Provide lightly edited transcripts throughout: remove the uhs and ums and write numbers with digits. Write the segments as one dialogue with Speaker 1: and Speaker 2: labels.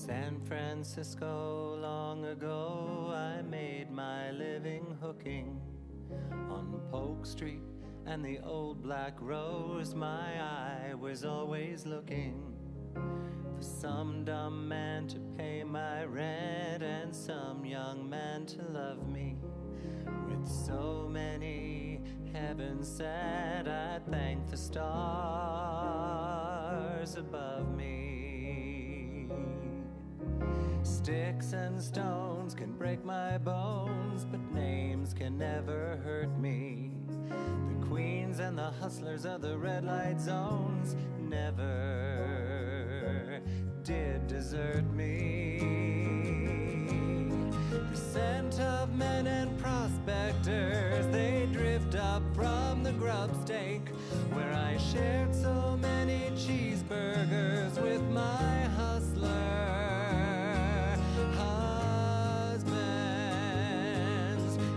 Speaker 1: San Francisco, long ago, I made my living hooking on Polk Street and the old black rose. My eye was always looking for some dumb man to pay my rent and some young man to love me. With so many heavens set, I thank the stars above me. Sticks and stones can break my bones, but names can never hurt me. The queens and the hustlers of the red light zones never did desert me. The scent of men and prospectors, they drift up from the grub stake, where I shared so many cheeseburgers with my hustler husbands.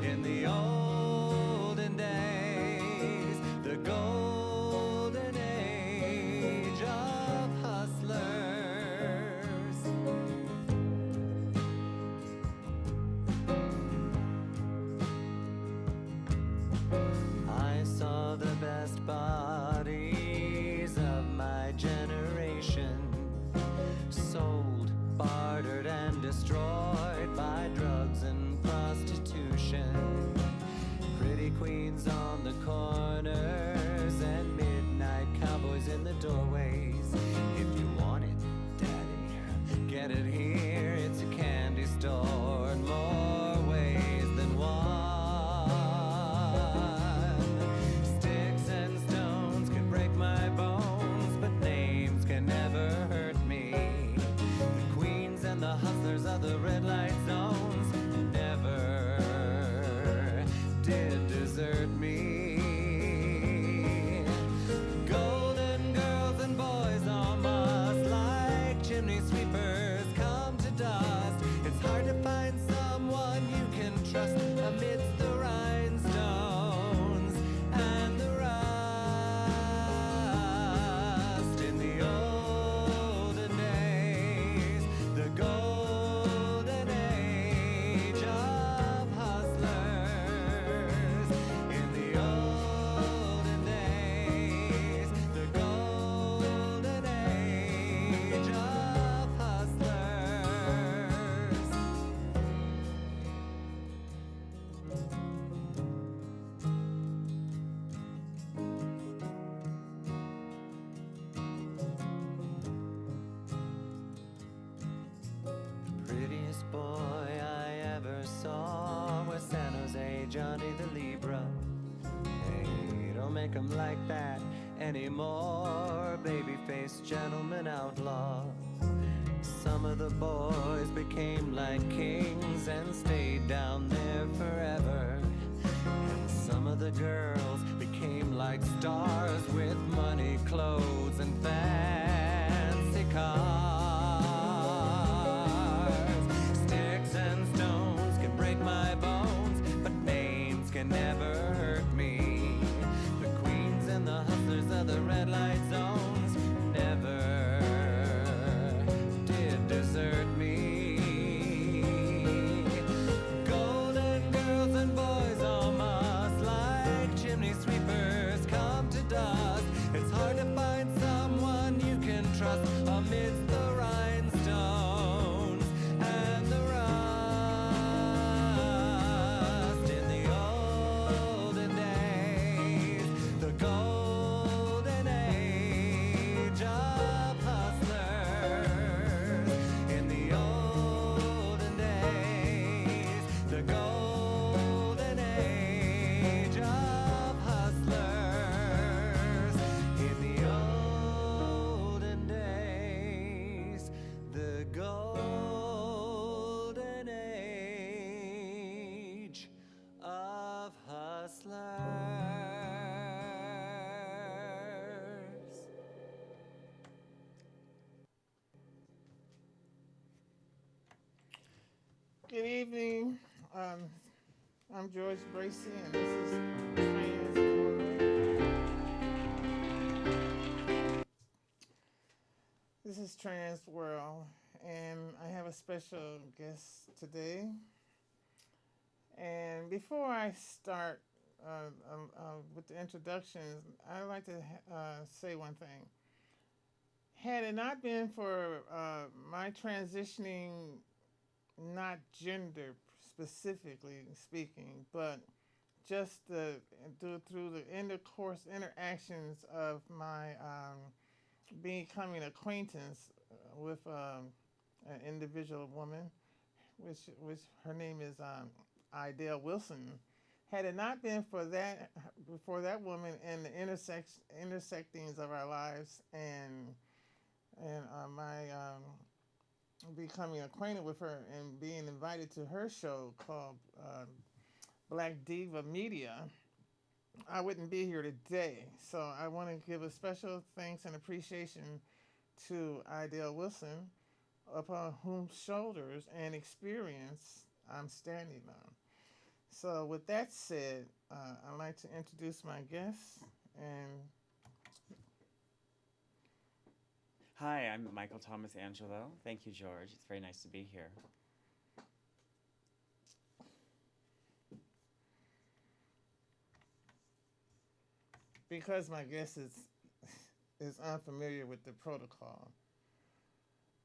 Speaker 1: In the olden days, the golden age of hustlers. I saw the best bodies of my generation, sold, bartered, and destroyed by drugs and prostitution. Pretty queens on the corners and midnight cowboys in the doorways. If you want it, daddy, get it here. It's a candy store in more ways than one. Sticks and stones can break my bones, but names can never hurt me. The queens and the hustlers of the red light zones never did desert me. Golden girls and boys almost like chimney sweepers come to dust. It's hard to find someone you can trust amidst the rhinestones and the rust. In the olden days, the golden age of hustlers. In the olden days, the golden age of hustlers. Prettiest boy I ever saw was San Jose Johnny the Libra. Hey, don't make 'em like that anymore, baby-faced gentleman outlaw. Some of the boys became like kings and stayed down there forever. And some of the girls became like stars with money, clothes, and fancy cars. Sticks and stones can break my bones, but names can never hurt me. The queens and the hustlers of the red light zones never did desert me. Golden girls and boys almost like chimney sweepers come to dust. It's hard to find someone you can trust amidst the rhinestones and the rust. In the olden days, the golden age of hustlers. In the olden days, the golden age of hustlers. In the olden days, the golden age of hustlers.
Speaker 2: Good evening. I'm George Bracey, and this is TransWorld. This is TransWorld, and I have a special guest today. And before I start with the introductions, I'd like to say one thing. Had it not been for my transitioning, not gender specifically speaking, but just through the interactions of my becoming acquaintance with an individual woman, which her name is Idell Wilson. Had it not been for that woman and the intersectings of our lives and my becoming acquainted with her and being invited to her show called Black Diva Media, I wouldn't be here today. So I want to give a special thanks and appreciation to Idell Wilson, upon whose shoulders and experience I'm standing on. So, with that said, I'd like to introduce my guests. And
Speaker 3: Hi, I'm Micheal Thomas Angelo. Thank you, George. It's very nice to be here.
Speaker 2: because my guest is unfamiliar with the protocol,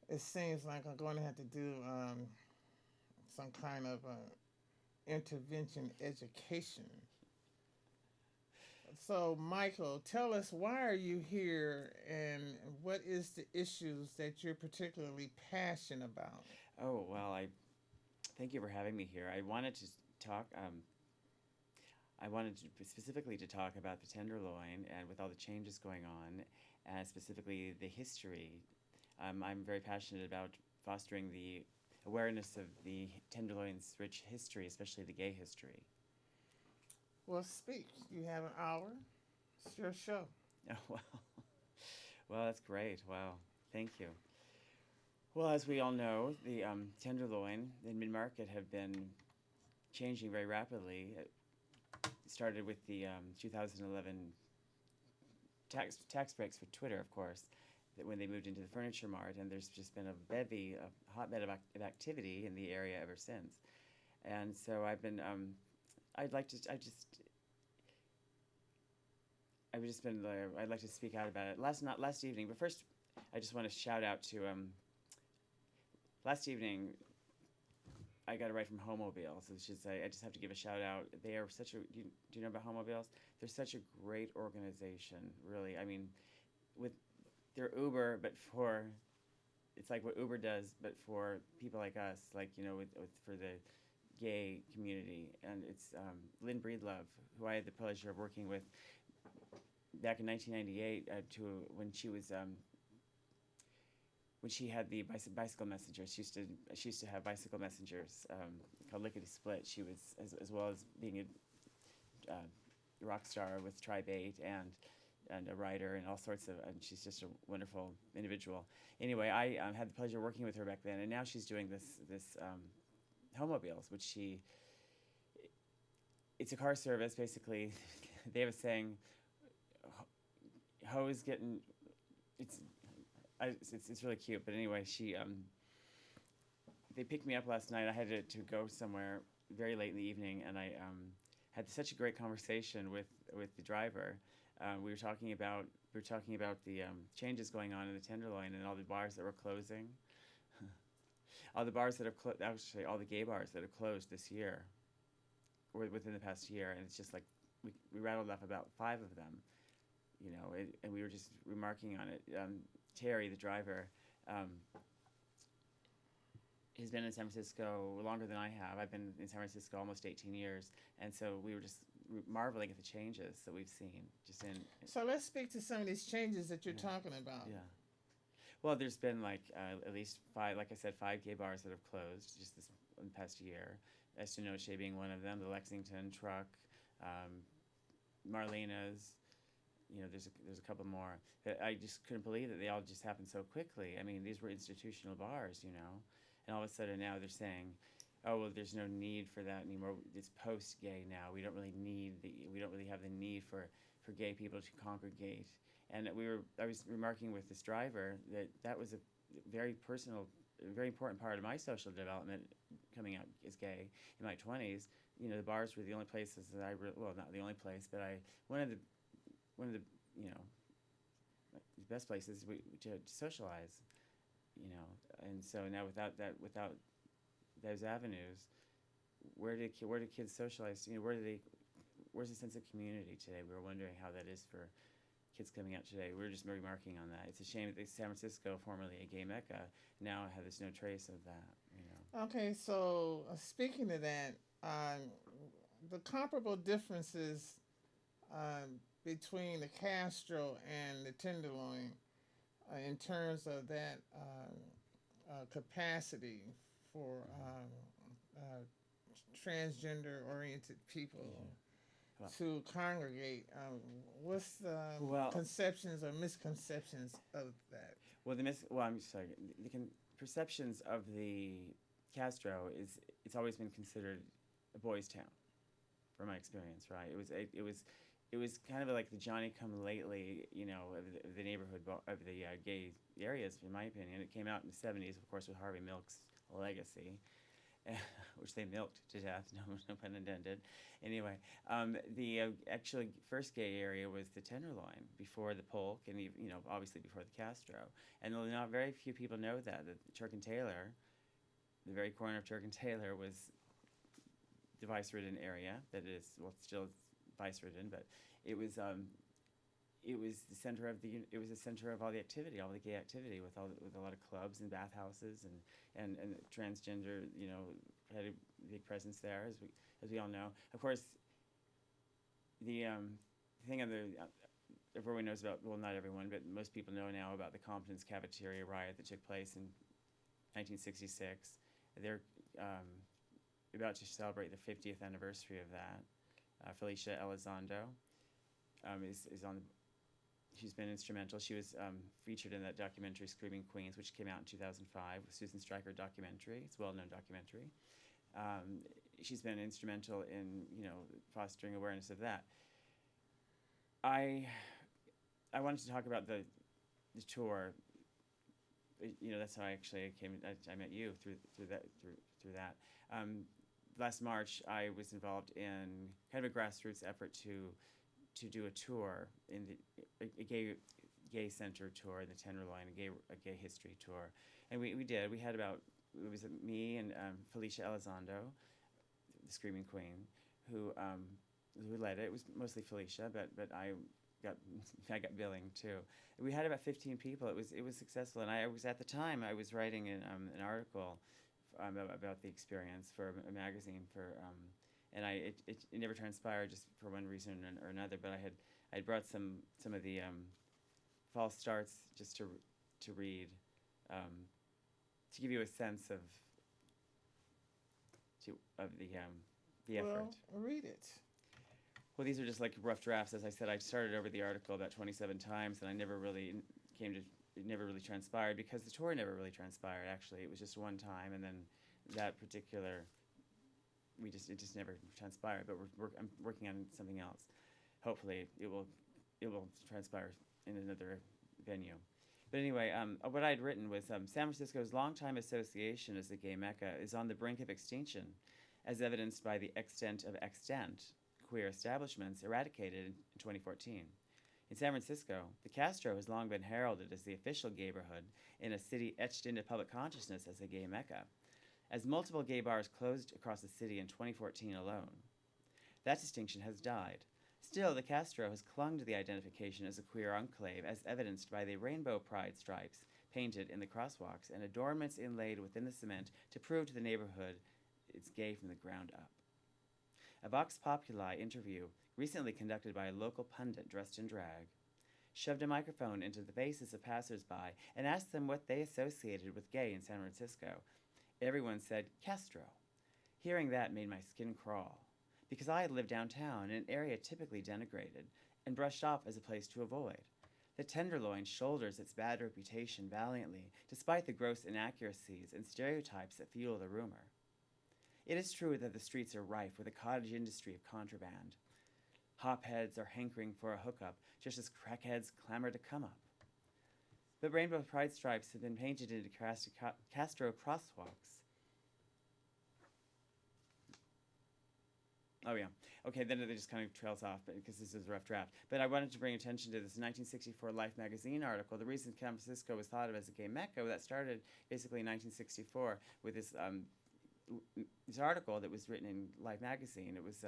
Speaker 2: it seems like I'm going to have to do some kind of intervention education. So, Micheal, tell us, why are you here and what is the issues that you're particularly passionate about?
Speaker 3: Oh, well, I thank you for having me here. I wanted to talk. I wanted to, specifically to talk about the Tenderloin and with all the changes going on, and specifically the history. I'm very passionate about fostering the awareness of the Tenderloin's rich history, especially the gay history.
Speaker 2: Well, speak. You have an hour. It's your show.
Speaker 3: Oh, well, well, that's great. Wow, thank you. Well, as we all know, the Tenderloin and mid-market have been changing very rapidly. It started with the 2011 tax breaks for Twitter, of course, that when they moved into the Furniture Mart, and there's just been a bevy, a hotbed of activity in the area ever since. And so I've been, I'd like to, I've just been, I'd like to speak out about it. Not last evening, but first, I just want to shout out to, last evening, I got a ride from Homobiles, which is, I just have to give a shout out. They are such a, do you know about Homobiles? They're such a great organization, really. I mean, they're Uber, but it's like what Uber does, but for people like us, like, for the gay community. And it's Lynn Breedlove, who I had the pleasure of working with back in 1998 when she was when she had the bicycle messengers. She used to have bicycle messengers called Lickety Split. She was as well as being a rock star with Tribe 8 and a writer and all sorts of, and she's just a wonderful individual. Anyway, I had the pleasure of working with her back then, and now she's doing this Homobiles, which it's a car service basically. They have a saying, "Ho's getting," it's really cute. But anyway, they picked me up last night. I had to go somewhere very late in the evening, and I had such a great conversation with the driver. We were talking about the changes going on in the Tenderloin and all the bars that were closing. All the bars that have actually all the gay bars that have closed this year, or within the past year, and it's just like we rattled off about 5 of them, and we were just remarking on it. Terry, the driver, has been in San Francisco longer than I have. I've been in San Francisco almost 18 years, and so we were just marveling at the changes that we've seen.
Speaker 2: So let's speak to some of these changes that you're talking about.
Speaker 3: Yeah. Well, there's been at least 5, like I said, 5 gay bars that have closed just this past year. Estenoche being one of them, the Lexington, Truck, Marlena's. There's a couple more that I just couldn't believe that they all just happened so quickly. I mean, these were institutional bars, and all of a sudden now they're saying, oh, well, there's no need for that anymore. It's post-gay now. We don't really have the need for gay people to congregate. And I was remarking with this driver that was a very personal a very important part of my social development, coming out as gay in my 20s. You know, the bars were the only places that well, not the only place, but one of the you know, the best places to socialize. You know, and so now without those avenues, where do kids socialize? You know, where's the sense of community today? We were wondering how that is for kids coming out today. We were just remarking on that. It's a shame that San Francisco, formerly a gay mecca, now has no trace of that. You know.
Speaker 2: Okay, so speaking of that, the comparable differences between the Castro and the Tenderloin in terms of that capacity for transgender oriented people to congregate. What's the conceptions or misconceptions of that?
Speaker 3: I'm sorry. Perceptions of the Castro it's always been considered a boys' town, from my experience. Right? It was kind of like the Johnny Come Lately, you know, of the neighborhood of the gay areas, in my opinion. It came out in the 70s, of course, with Harvey Milk's legacy, which they milked to death, no pun intended. Anyway, the actually first gay area was the Tenderloin, before the Polk, and you know, obviously before the Castro. And not very few people know that Turk and Taylor, the very corner of Turk and Taylor, was the vice-ridden area that is, well, still vice-ridden, but it was the center of all the activity, all the gay activity, with a lot of clubs and bathhouses and transgender, you know, had a big presence there, as we all know. Of course, the thing on everyone knows about, well, not everyone, but most people know now about the Compton's cafeteria riot that took place in 1966. They're about to celebrate the 50th anniversary of that. Felicia Elizondo is on. She's been instrumental. She was featured in that documentary Screaming Queens, which came out in 2005, with Susan Stryker documentary. It's a well-known documentary. She's been instrumental in, you know, fostering awareness of that. I wanted to talk about the tour. You know, that's how I actually I met you through that. Last March, I was involved in kind of a grassroots effort to do a tour in a gay center tour in the Tenderloin, a gay history tour, and we did. We had it was me and Felicia Elizondo, the Screaming Queen, who led it. It was mostly Felicia, but I got billing too. We had about 15 people. It was successful, and I was at the time I was writing an article about the experience for a magazine and it never transpired, just for one reason or another. But I had brought some of the false starts just to read, to give you a sense of the effort.
Speaker 2: Well, read it.
Speaker 3: Well, these are just like rough drafts. As I said, I started over the article about 27 times, and I never really it never really transpired, because the tour never really transpired. Actually, it was just one time, and then that particular, it just never transpired. But I'm working on something else. Hopefully, it will transpire in another venue. But anyway, what I'd written was San Francisco's longtime association as a gay mecca is on the brink of extinction, as evidenced by the extent of extant queer establishments eradicated in 2014. In San Francisco, the Castro has long been heralded as the official gayborhood in a city etched into public consciousness as a gay mecca, as multiple gay bars closed across the city in 2014 alone. That distinction has died. Still, the Castro has clung to the identification as a queer enclave, as evidenced by the rainbow pride stripes painted in the crosswalks and adornments inlaid within the cement to prove to the neighborhood it's gay from the ground up. A Vox Populi interview, recently conducted by a local pundit dressed in drag, shoved a microphone into the faces of passers-by and asked them what they associated with gay in San Francisco. Everyone said, Castro. Hearing that made my skin crawl, because I had lived downtown in an area typically denigrated and brushed off as a place to avoid. The Tenderloin shoulders its bad reputation valiantly, despite the gross inaccuracies and stereotypes that fuel the rumor. It is true that the streets are rife with a cottage industry of contraband. Hopheads are hankering for a hookup, just as crackheads clamor to come up. But rainbow pride stripes have been painted into Castro crosswalks. Oh, yeah. Okay, then it just kind of trails off because this is a rough draft. But I wanted to bring attention to this 1964 Life magazine article. The reason San Francisco was thought of as a gay mecca, that started basically in 1964 with this article that was written in Life magazine. It was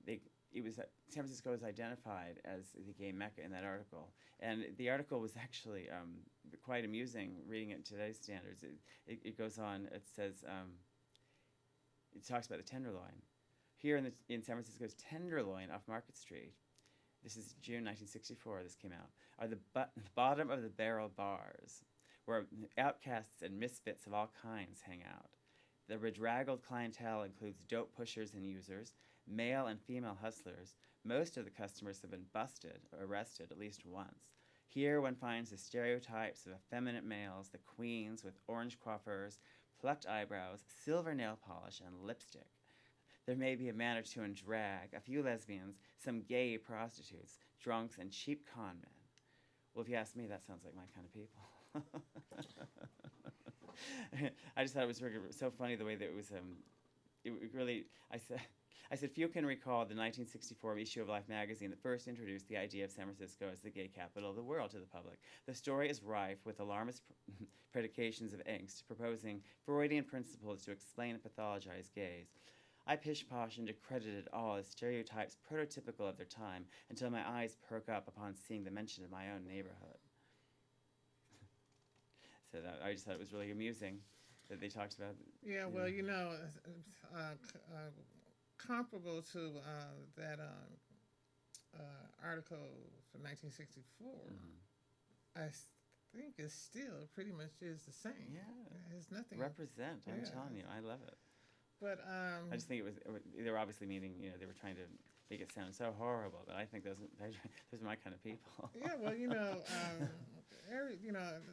Speaker 3: San Francisco was identified as the gay mecca in that article, and the article was actually quite amusing. Reading it in today's standards, it goes on. It says it talks about the Tenderloin. Here in San Francisco's Tenderloin off Market Street, this is June 1964. This came out. Are the bottom of the barrel bars, where outcasts and misfits of all kinds hang out. The bedraggled clientele includes dope pushers and users, male and female hustlers. Most of the customers have been busted or arrested at least once. Here one finds the stereotypes of effeminate males, the queens with orange coiffures, plucked eyebrows, silver nail polish, and lipstick. There may be a man or two in drag, a few lesbians, some gay prostitutes, drunks, and cheap con men. Well, if you ask me, that sounds like my kind of people. I just thought it was so funny the way that it was. It really. I said few can recall the 1964 issue of Life magazine that first introduced the idea of San Francisco as the gay capital of the world to the public. The story is rife with alarmist predications of angst, proposing Freudian principles to explain and pathologize gays. I pish-posh and discredited all as stereotypes prototypical of their time until my eyes perk up upon seeing the mention of my own neighborhood. So I just thought it was really amusing that they talked about.
Speaker 2: Yeah, well, comparable to that article from 1964, I think it still pretty much is the same.
Speaker 3: Yeah,
Speaker 2: there's nothing.
Speaker 3: Represent. I'm telling you, I love it.
Speaker 2: But
Speaker 3: I just think they were obviously meaning, they were trying to make it sound so horrible, but I think those are my kind of people.
Speaker 2: Yeah, well,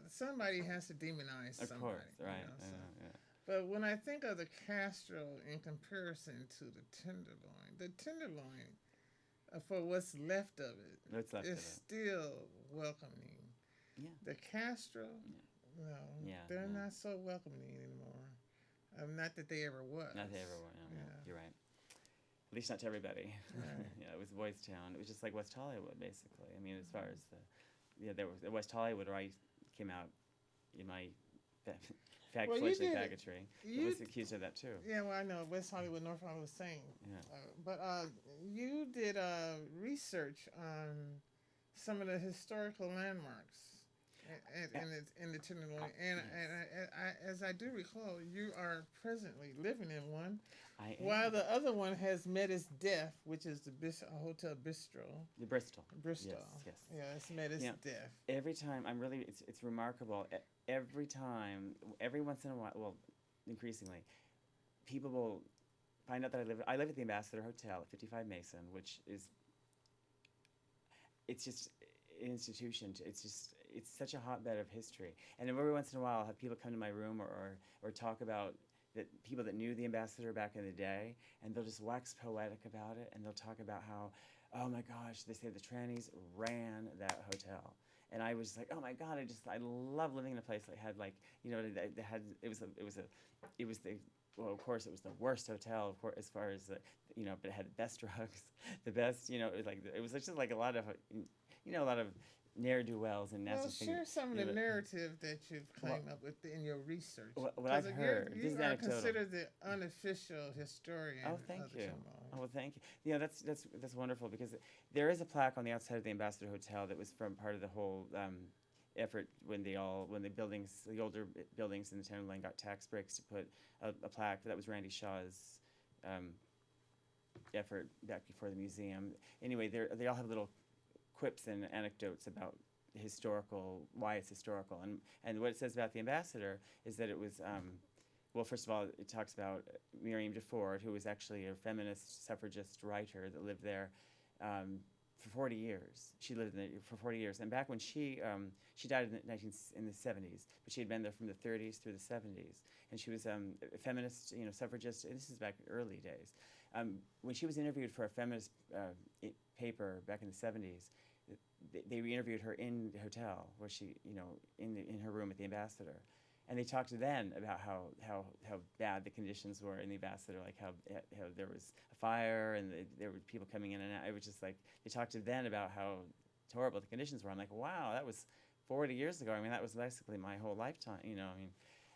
Speaker 2: somebody has to demonize somebody. Of course,
Speaker 3: right.
Speaker 2: Yeah. But when I think of the Castro in comparison to the Tenderloin, for what's left of it, is still welcoming.
Speaker 3: Yeah.
Speaker 2: The Castro, they're not so welcoming anymore. Not that they ever was.
Speaker 3: Not that they ever were. No. You're right. At least not to everybody.
Speaker 2: Right.
Speaker 3: It was Boys Town. It was just like West Hollywood, basically. I mean, as far as there was West Hollywood, where I came out in my fledgling faggotry. I was accused of that too.
Speaker 2: Yeah, well, I know West Hollywood, North Hollywood, same.
Speaker 3: Yeah.
Speaker 2: But you did research on some of the historical landmarks. In the Tenderloin, and as I do recall, you are presently living in one, while the other one has met its death, which is the Hotel Bistro.
Speaker 3: The Bristol.
Speaker 2: Yes. Yeah, it's met its death.
Speaker 3: Every time, it's remarkable. Every time, every once in a while, well, increasingly, people will find out that I live at the Ambassador Hotel at 55 Mason, which is, it's just an institution. It's such a hotbed of history. And every once in a while, I'll have people come to my room or talk about people that knew the Ambassador back in the day, and they'll just wax poetic about it, and they'll talk about how, oh my gosh, they say the trannies ran that hotel. And I was just like, oh my God, I love living in a place that had well, of course, it was the worst hotel, of course, as far as but it had the best drugs, the best, it was just like a lot of ne'er-do-wells and nasty things.
Speaker 2: Well, share some of the narrative that you've claimed up with in your research.
Speaker 3: What I've heard,
Speaker 2: you are considered the unofficial historian.
Speaker 3: Oh, thank you. Oh, thank you. Yeah, that's wonderful, because there is a plaque on the outside of the Ambassador Hotel that was from part of the whole effort when the older buildings in the Tenderloin got tax breaks to put a plaque. That was Randy Shaw's effort back before the museum. Anyway, they all have little quips and anecdotes about why it's historical, and what it says about the Ambassador is that it was well, first of all, it talks about Miriam DeFord, who was actually a feminist suffragist writer that lived there for 40 years. She lived there for 40 years, and back when she died in the 70s, but she had been there from the 30s through the 70s, and she was a feminist, suffragist. This is back in early days. When she was interviewed for a feminist paper back in the 70s, they interviewed her in the hotel where she, in her room at the ambassador. And they talked then about how bad the conditions were in the ambassador, like how there was a fire and there were people coming in and out. It was just like, they talked to then about how horrible the conditions were. I'm like, wow, that was 40 years ago. I mean, that was basically my whole lifetime,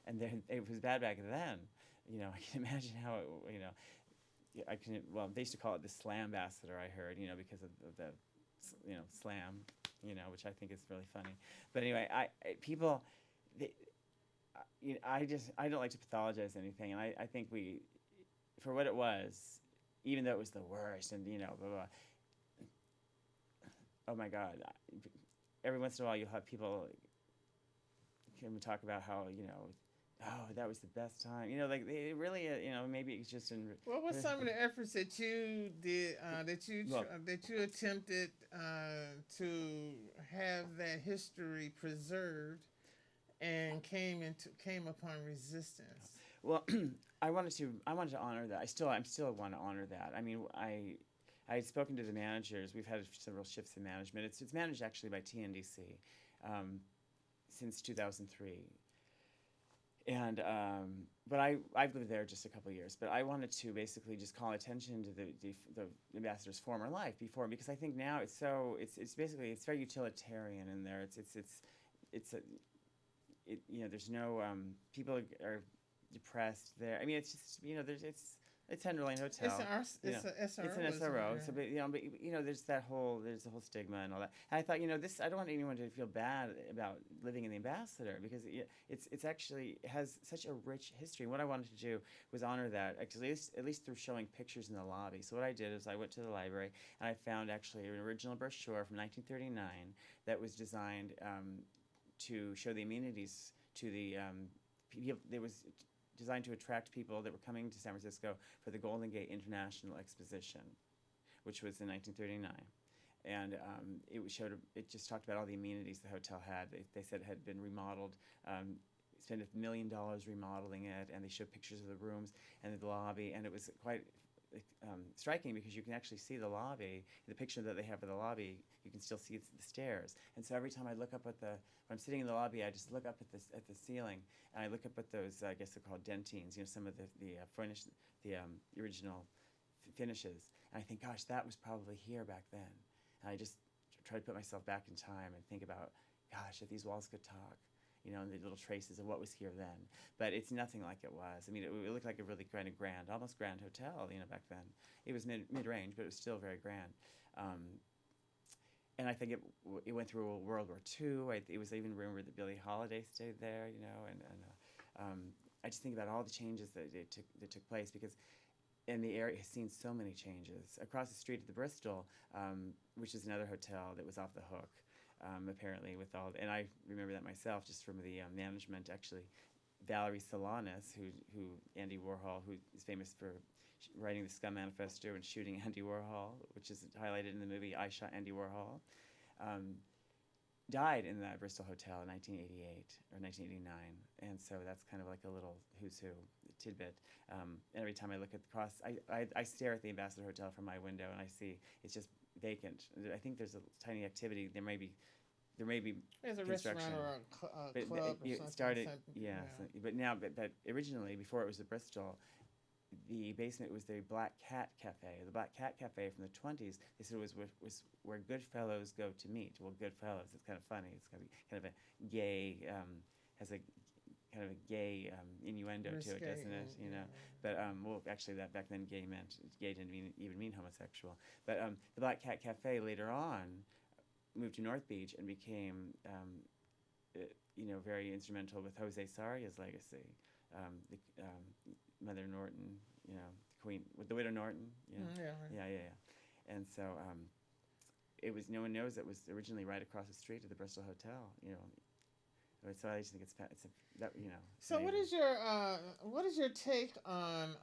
Speaker 3: and then it was bad back then. I can imagine how they used to call it the slam ambassador, I heard, because of the, slam, which I think is really funny. But anyway, I don't like to pathologize anything, and I think for what it was, even though it was the worst, and blah, blah, oh my God, every once in a while you'll have people come talk about how oh, that was the best time, like they really, maybe it's just in.
Speaker 2: What were some of the efforts that you did, that you attempted to have that history preserved? And came upon resistance.
Speaker 3: Well, I wanted to honor that. I still want to honor that. I mean, I had spoken to the managers. We've had several shifts in management. It's managed actually by TNDC since 2003. And but I've lived there just a couple of years. But I wanted to basically just call attention to the ambassador's former life before, because I think now it's basically very utilitarian in there. There's no people are depressed there. I mean, it's just it's Tenderloin Hotel.
Speaker 2: It's an
Speaker 3: SRO. So, but there's the whole stigma and all that. And I thought, I don't want anyone to feel bad about living in the ambassador, because it's actually has such a rich history. And what I wanted to do was honor that, actually, at least through showing pictures in the lobby. So what I did is I went to the library and I found actually an original brochure from 1939 that was designed to show the amenities to the people. It was designed to attract people that were coming to San Francisco for the Golden Gate International Exposition, which was in 1939. And it just talked about all the amenities the hotel had. They said it had been remodeled, spent $1 million remodeling it, and they showed pictures of the rooms and the lobby, and it was quite striking, because you can actually see the lobby. The picture that they have of the lobby, you can still see the stairs. And so every time I look up when I'm sitting in the lobby, I just look up at the ceiling, and I look up at those, I guess they're called dentines, some of the original finishes, and I think, gosh, that was probably here back then. And I just try to put myself back in time and think about, gosh, if these walls could talk, and the little traces of what was here then. But it's nothing like it was. I mean, it looked like a really kind of almost grand hotel, back then. It was mid-range, but it was still very grand. And I think it went through World War II. It was even rumored that Billie Holiday stayed there, and I just think about all the changes that took place, because the area has seen so many changes. Across the street at the Bristol, which is another hotel that was off the hook, apparently, and I remember that myself just from the management. Actually, Valerie Solanas, who Andy Warhol, who is famous for writing the Scum Manifesto and shooting Andy Warhol, which is highlighted in the movie I Shot Andy Warhol, died in that Bristol hotel in 1988 or 1989, and so that's kind of like a little who's who tidbit. And every time I look at the cross, I stare at the Ambassador Hotel from my window, and I see it's just vacant. I think there's a tiny activity. There may be
Speaker 2: there's a restaurant or a club or something.
Speaker 3: Started, yeah. But originally, before it was the Bristol, the basement was the Black Cat Cafe. The Black Cat Cafe from the 20s, they said was where good fellows go to meet. Well, good fellows, it's kind of funny. It's kind of a gay, has a kind of a gay innuendo to it, doesn't it? But actually, that back then gay didn't even mean homosexual. But the Black Cat Cafe later on moved to North Beach and became, very instrumental with Jose Saria's legacy. Mother Norton, Queen, with the Widow Norton, yeah. And so it was. No one knows it was originally right across the street of the Bristol Hotel, So I just think it's
Speaker 2: So
Speaker 3: amazing.
Speaker 2: what is your take on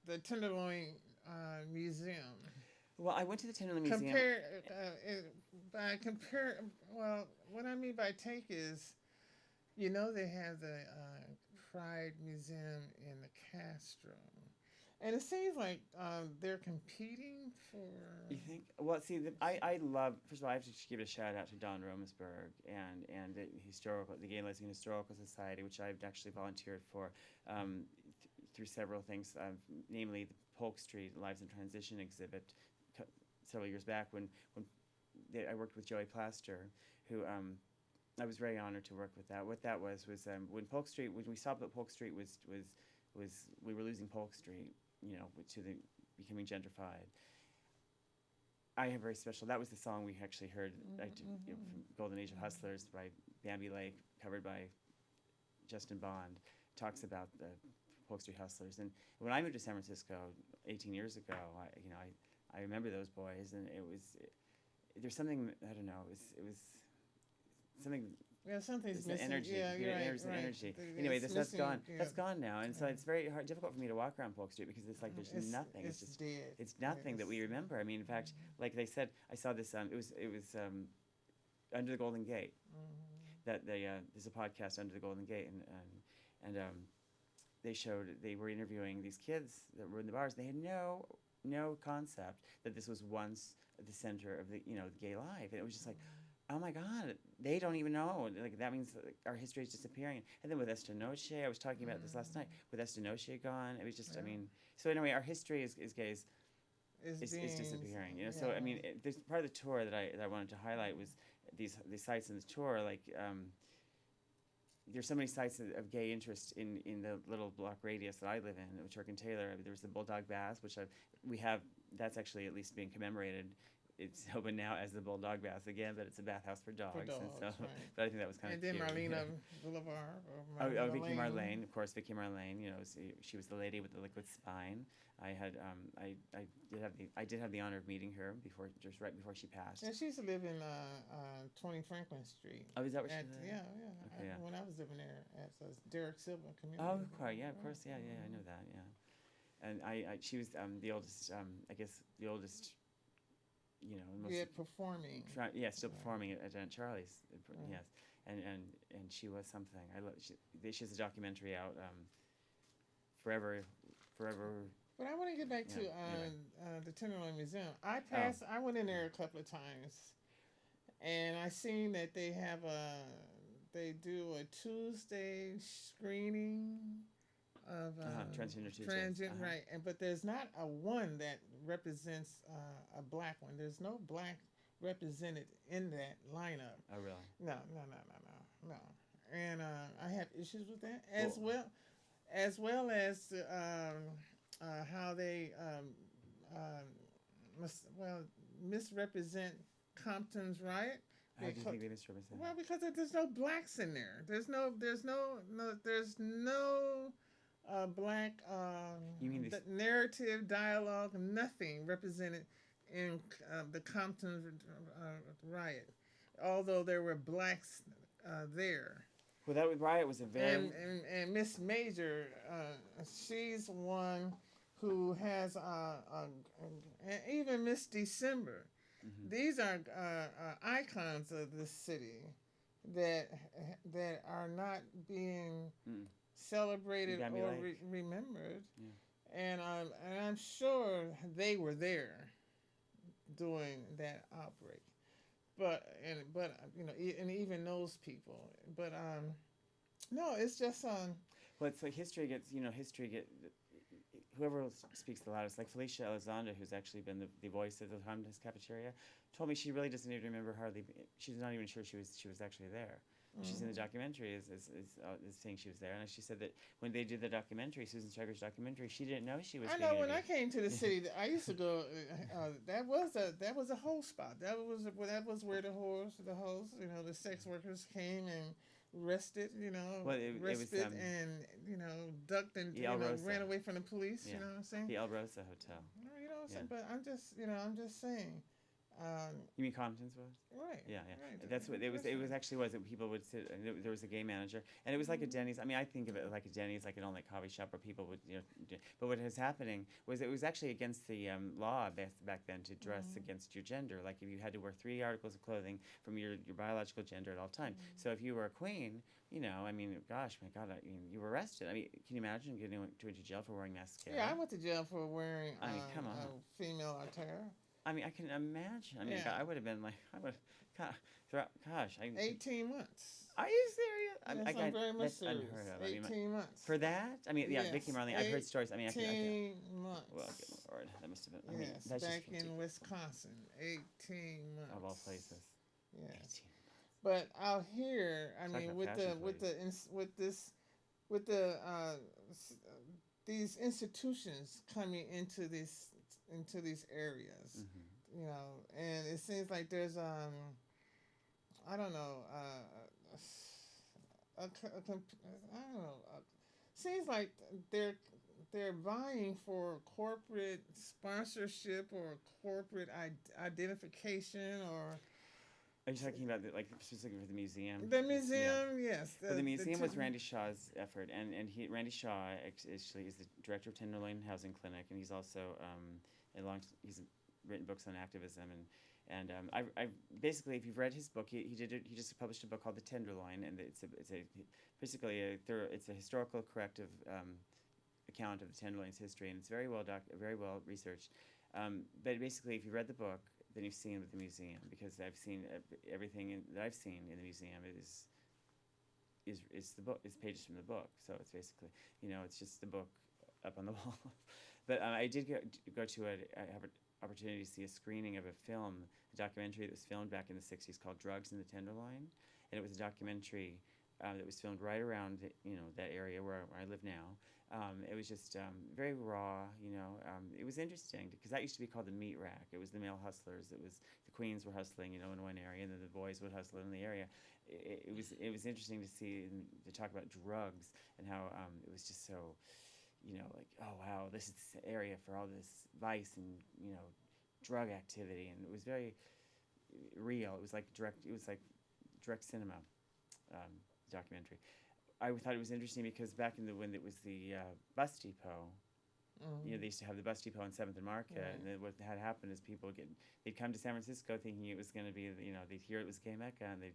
Speaker 2: the Tenderloin Museum?
Speaker 3: Well, I went to the Tenderloin Museum.
Speaker 2: Well, what I mean by take is, they have the Pride Museum in the Castro, And it seems like they're competing for.
Speaker 3: You think? Well, see, I love. First of all, I have to give a shout out to Don Romesberg and the Gay and Lesbian Historical Society, which I've actually volunteered for through several things, namely the Polk Street Lives in Transition exhibit several years back when I worked with Joey Plaster, who I was very honored to work with that. What that was when we saw that Polk Street was we were losing Polk Street, to the becoming gentrified. I have very special. That was the song we actually heard, from Golden Age of Hustlers by Bambi Lake, covered by Justin Bond. Talks about the Polk Street Hustlers. And when I moved to San Francisco 18 years ago, I remember those boys, and there's something, I don't know. It was something.
Speaker 2: Yeah, something's missing.
Speaker 3: Energy.
Speaker 2: Yeah, you're right.
Speaker 3: There's
Speaker 2: Right.
Speaker 3: energy.
Speaker 2: It's
Speaker 3: Anyway, that's
Speaker 2: missing,
Speaker 3: gone.
Speaker 2: yeah.
Speaker 3: That's gone now, and so it's very difficult for me to walk around Polk Street because it's like there's nothing.
Speaker 2: It's
Speaker 3: just
Speaker 2: dead.
Speaker 3: it's nothing that we remember. I mean, in fact, like they said, I saw this. It was Under the Golden Gate. That there's a podcast, Under the Golden Gate, and they were interviewing these kids that were in the bars. They had no concept that this was once the center of the gay life, and it was just like, oh my God, they don't even know. Like that means our history is disappearing. And then with Esther Noche, I was talking about this last night. With Esther Noche gone, it was just, I mean. So anyway, our history is gays is disappearing. So I mean, there's part of the tour that I wanted to highlight was these sites in the tour. Like there's so many sites of gay interest in the little block radius that I live in, which are in Taylor. There was the Bulldog Baths, which that's actually at least being commemorated. It's open now as the Bulldog Baths again, but it's a bathhouse for dogs.
Speaker 2: Right.
Speaker 3: But I think that was kind of cute.
Speaker 2: And then Marlena Boulevard.
Speaker 3: Vicky Marlene, of course. Vicky Marlene, she was the lady with the liquid spine. I did have the honor of meeting her right before she passed.
Speaker 2: And she used to live in 20 Franklin Street.
Speaker 3: Oh, is that what she did?
Speaker 2: Yeah.
Speaker 3: Okay,
Speaker 2: When I was living there at Derek Silver Community.
Speaker 3: Oh, quite, yeah, of course, yeah, I know that, yeah. And she was the oldest, I guess, the oldest.
Speaker 2: Performing.
Speaker 3: Still performing at Aunt Charlie's. Yes, and she was something. She has a documentary out, forever.
Speaker 2: But I want to get back to the Tenderloin Museum. I went in there a couple of times, and I seen that they do a Tuesday screening of
Speaker 3: Transgender Tuesday.
Speaker 2: Right, but there's not a one that represents a black one. There's no black represented in that lineup.
Speaker 3: Oh, really?
Speaker 2: No. And I have issues with that as well as how they misrepresent Compton's riot.
Speaker 3: How do you think they misrepresent?
Speaker 2: Well, because there's no blacks in there. There's no black
Speaker 3: you mean
Speaker 2: narrative, dialogue, nothing represented in the Compton riot, although there were blacks there.
Speaker 3: Well, that riot was a very...
Speaker 2: And Miss Major, she's one who has, and even Miss December. Mm-hmm. These are icons of this city that are not being... celebrated or remembered, and I'm sure they were there during that outbreak, but and even those people, but no, it's just
Speaker 3: well, it's like history gets whoever speaks the loudest, like Felicia Elizondo, who's actually been the voice of the Homeless Cafeteria, told me she really doesn't even remember hardly. She's not even sure she was actually there. She's in the documentary is saying she was there, and she said that when they did the documentary, Susan Stryker's documentary, she didn't know she was.
Speaker 2: I know when I came to the city, I used to go. That was a whole spot. That was where the hoes, the sex workers came and rested. Rested and ducked and ran away from the police.
Speaker 3: Yeah.
Speaker 2: You know what I'm saying?
Speaker 3: The El Rosa Hotel.
Speaker 2: But I'm just saying.
Speaker 3: You mean Compton's was?
Speaker 2: Right.
Speaker 3: Yeah, yeah.
Speaker 2: Right.
Speaker 3: That's what it was. It was actually was that people would sit. And there was a gay manager, and it was like a Denny's. I mean, I think of it like a Denny's, like an all-night coffee shop where people would, But what was happening was it was actually against the law back then to dress against your gender. Like if you had to wear 3 articles of clothing from your biological gender at all time. So if you were a queen, I mean, gosh, my God, you were arrested. I mean, can you imagine getting to jail for wearing mascara?
Speaker 2: Yeah, I went to jail for wearing
Speaker 3: I mean, come on.
Speaker 2: a female artera.
Speaker 3: I mean, I can imagine. I mean,
Speaker 2: Yeah.
Speaker 3: I would have been like, gosh.
Speaker 2: 18 months.
Speaker 3: Are you serious?
Speaker 2: Yes, I'm very much
Speaker 3: that's
Speaker 2: serious.
Speaker 3: unheard of.
Speaker 2: 18 months.
Speaker 3: For that? I mean, yeah,
Speaker 2: Yes,
Speaker 3: Vicky Marley. I've heard stories. I mean, I can.
Speaker 2: 18 months.
Speaker 3: Well, good Lord, that must have been. I mean,
Speaker 2: Yes,
Speaker 3: that's
Speaker 2: back
Speaker 3: just
Speaker 2: in
Speaker 3: ridiculous.
Speaker 2: Wisconsin. 18 months.
Speaker 3: Of all places.
Speaker 2: Yes.
Speaker 3: 18.
Speaker 2: But out here, I
Speaker 3: Talk
Speaker 2: mean,
Speaker 3: about fashion
Speaker 2: these institutions coming into these areas,
Speaker 3: Mm-hmm.
Speaker 2: and it seems like there's I don't know, I don't know, seems like they're vying for corporate sponsorship or corporate identification or.
Speaker 3: Are you talking about specifically for the museum?
Speaker 2: The museum, yes.
Speaker 3: Well, the museum was Randy Shaw's effort, and Randy Shaw actually is the director of Tenderloin Housing Clinic, and he's also he's written books on activism, and I basically, if you've read his book, he just published a book called The Tenderloin, and it's basically a historical corrective account of the Tenderloin's history, and it's very well researched. But basically, if you read the book, then you've seen with the museum, because I've seen everything that I've seen in the museum is the book, is pages from the book. So it's basically, it's just the book up on the wall. But I did go to I have an opportunity to see a screening of a documentary that was filmed back in the 60s called Drugs in the Tenderloin. And it was a documentary that was filmed right around, that area where I live now. It was just very raw, It was interesting because that used to be called the meat rack. It was the male hustlers. It was the queens were hustling, in one area, and then the boys would hustle in the area. It was interesting to see and to talk about drugs and how it was just so, like, oh wow, this is the area for all this vice and drug activity, and it was very real. It was like direct cinema documentary. I thought it was interesting because back when it was the bus depot, they used to have the bus depot on 7th and Market,
Speaker 2: Right.
Speaker 3: and then what had happened is they'd come to San Francisco thinking it was going to be, they'd hear it was gay Mecca, and they'd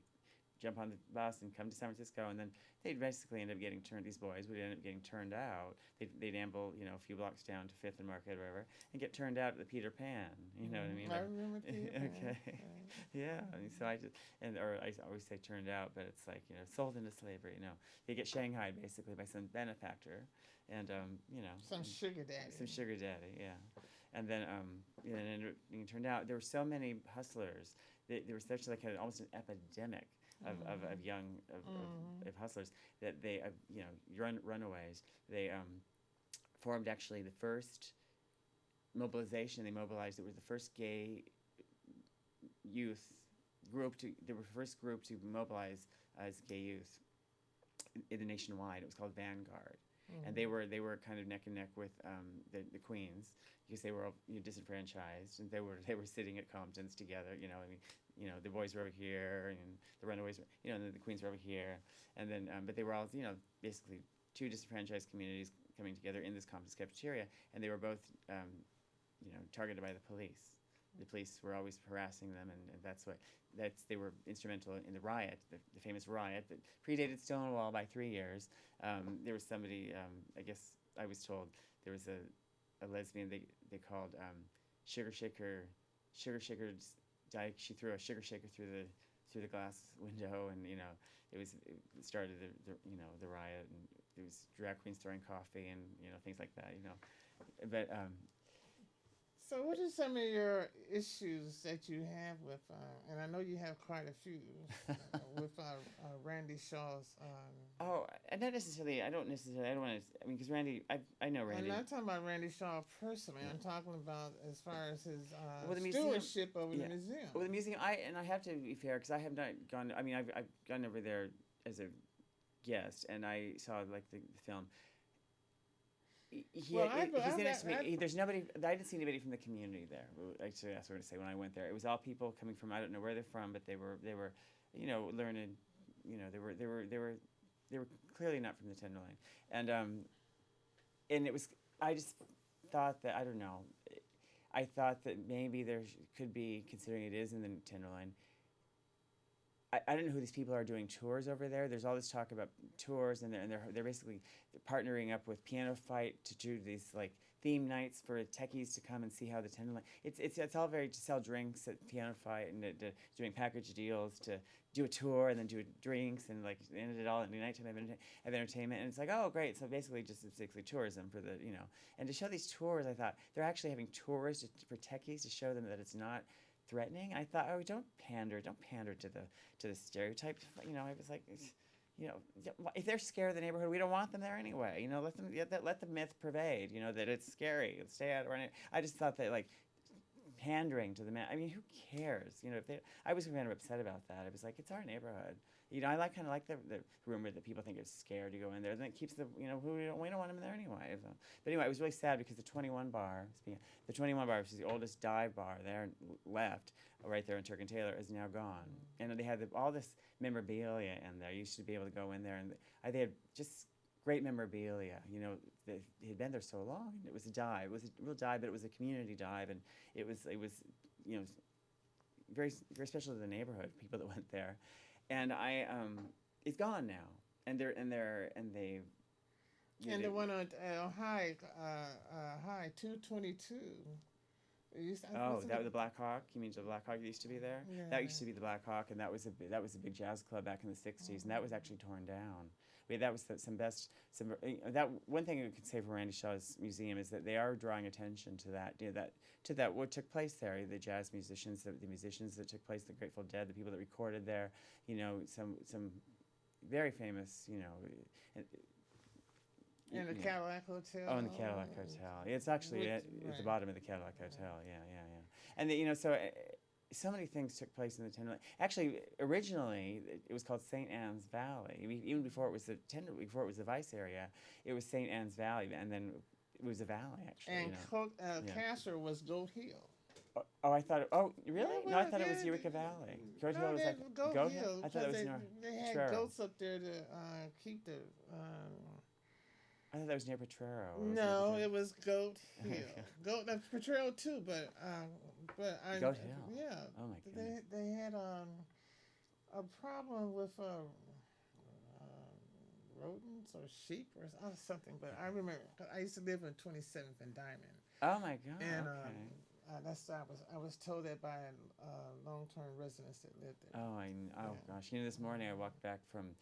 Speaker 3: jump on the bus and come to San Francisco, and then they'd basically end up getting these boys would end up getting turned out. They'd amble, a few blocks down to 5th and Market or whatever, and get turned out at the Peter Pan, you know what I mean?
Speaker 2: I remember Peter Pan.
Speaker 3: Okay.
Speaker 2: Right.
Speaker 3: Yeah, I mean, so I always say turned out, but it's like, sold into slavery, They get shanghaied basically by some benefactor, and,
Speaker 2: Some sugar daddy.
Speaker 3: some sugar daddy, yeah. And then, and it turned out there were so many hustlers. There was such almost an epidemic of young hustlers that they, runaways. They formed actually the first mobilization. They mobilized. It was the first gay youth group they were the first group to mobilize as gay youth in the nationwide. It was called Vanguard. And they were kind of neck and neck with the Queens, because they were all, disenfranchised, and they were sitting at Compton's together. The boys were over here, and the runaways were, and then the Queens were over here, and then but they were all, basically two disenfranchised communities coming together in this Compton's cafeteria, and they were both targeted by the police. The police were always harassing them, and they were instrumental in the riot, the famous riot that predated Stonewall by 3 years. There was somebody, I guess I was told, there was a lesbian they called Sugar Shaker. Dyke. She threw a sugar shaker through the glass window, and it started the riot, and there was drag queens throwing coffee and things like that. But
Speaker 2: So, what are some of your issues that you have with, and I know you have quite a few, with Randy Shaw's?
Speaker 3: Not necessarily. I don't want to. I mean, because Randy, I know Randy.
Speaker 2: I'm not talking about Randy Shaw personally. I'm talking about as far as his
Speaker 3: the museum,
Speaker 2: stewardship over the museum.
Speaker 3: Well, the museum. I have to be fair, because I have not gone. I mean, I've gone over there as a guest, and I saw the film. Yeah, he's in it to me. There's nobody. I didn't see anybody from the community there. Actually, that's what I was going to say when I went there. It was all people coming from, I don't know where they're from, but they were learned. They were clearly not from the Tenderloin, and it was. I just thought that, I don't know. I thought that maybe there could be, considering it is in the Tenderloin. I don't know who these people are doing tours over there. There's all this talk about tours, and they're basically partnering up with Piano Fight to do these like theme nights for techies to come and see how the Tenderloin. It's all very to sell drinks at Piano Fight and doing package deals to do a tour and then do drinks and like ended it all in the nighttime of entertainment. And it's like, oh great, so basically it's basically tourism for the and to show these tours. I thought they're actually having tours for techies to show them that it's not threatening. I thought, oh, don't pander to the stereotype. I was like, if they're scared of the neighborhood, we don't want them there anyway. Let the myth pervade. That it's scary. Stay out. I just thought that like pandering to the man. I mean, who cares? I was kind of upset about that. I was like, it's our neighborhood. I kind of like the rumor that people think it's scary to go in there. Then it keeps we don't want them there anyway. So. But anyway, it was really sad because the 21 Bar, which is the oldest dive bar there left, right there in Turk and Taylor, is now gone. And they had all this memorabilia in there. You used to be able to go in there, and they had just great memorabilia. They had been there so long. And it was a dive. It was a real dive, but it was a community dive, and it was very very special to the neighborhood, people that went there. And it's gone now, and they.
Speaker 2: And the one on High 222.
Speaker 3: That was the Black Hawk. You mean the Black Hawk that used to be there?
Speaker 2: Yeah.
Speaker 3: That used to be the Black Hawk, and that was a big jazz club back in the '60s, and that was actually torn down. That was that one thing I could say for Randy Shaw's museum is that they are drawing attention to that what took place there. The jazz musicians, the musicians that took place, the Grateful Dead, the people that recorded there. Some very famous.
Speaker 2: In the Cadillac Hotel.
Speaker 3: Oh, in the Cadillac Hotel. It's actually at the bottom of the Cadillac Hotel. Yeah. And so many things took place in the Tenderloin. Actually, originally it was called St. Anne's Valley. Even before it was the Vice area, it was St. Anne's Valley, and then it was a valley actually.
Speaker 2: And Castor was Goat Hill.
Speaker 3: Oh, I thought. Really?
Speaker 2: Yeah,
Speaker 3: No, I thought it was Eureka Valley. Goat Hill was like
Speaker 2: Goat Hill.
Speaker 3: I thought it was
Speaker 2: they had goats up there to keep the.
Speaker 3: I thought that was near Potrero.
Speaker 2: No, it was Goat Hill. Potrero too, but
Speaker 3: Goat Hill.
Speaker 2: Yeah.
Speaker 3: Oh my goodness.
Speaker 2: They had a problem with rodents or sheep or something. But I remember I used to live in 27th and Diamond.
Speaker 3: Oh my God.
Speaker 2: And
Speaker 3: okay.
Speaker 2: I was told that by long-term residents that lived there.
Speaker 3: Oh gosh. This morning I walked back from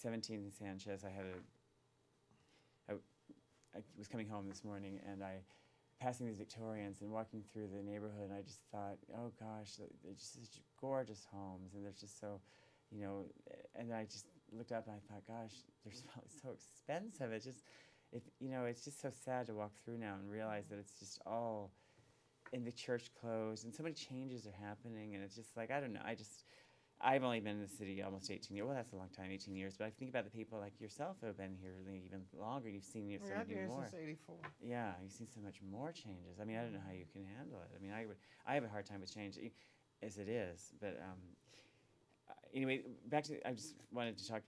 Speaker 3: 17th and Sanchez. I was coming home this morning, and passing these Victorians and walking through the neighborhood, and I just thought, oh gosh, they're just such gorgeous homes, and they're just so, and I just looked up and I thought, gosh, they're so expensive. It's just so sad to walk through now and realize that it's just all, and the church closed, and so many changes are happening, and it's just like, I don't know, I've only been in the city almost 18 years. Well, that's a long time, 18 years. But I think about the people like yourself who have been here even longer. You've seen so
Speaker 2: I've been
Speaker 3: many
Speaker 2: here
Speaker 3: more.
Speaker 2: since '84.
Speaker 3: Yeah, you've seen so much more changes. I mean, I don't know how you can handle it. I mean, I have a hard time with change, as it is. But anyway, back to I just wanted to talk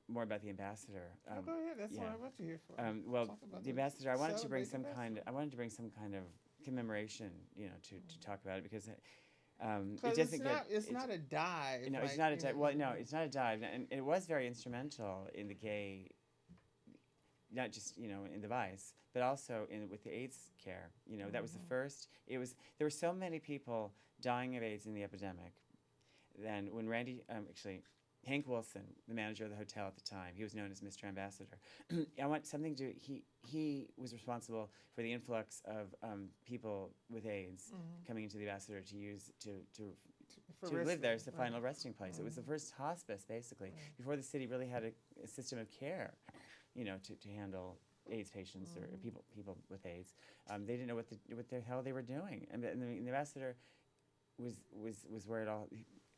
Speaker 3: more about the ambassador.
Speaker 2: Go ahead. That's what I want you here for.
Speaker 3: Well, the ambassador. I wanted to bring some kind of commemoration, to talk about it because.
Speaker 2: It's not a dive.
Speaker 3: It's not a dive. Well, no, it's not a dive, and it was very instrumental in the gay, not just in the Vice, but also with the AIDS care. That was the first. There were so many people dying of AIDS in the epidemic. Then when Hank Wilson, the manager of the hotel at the time, he was known as Mr. Ambassador. I want something to. He was responsible for the influx of people with AIDS coming into the Ambassador to live there as the final resting place. It was the first hospice, basically, before the city really had a system of care, to handle AIDS patients or people with AIDS. They didn't know what the hell they were doing, and the Ambassador was where it all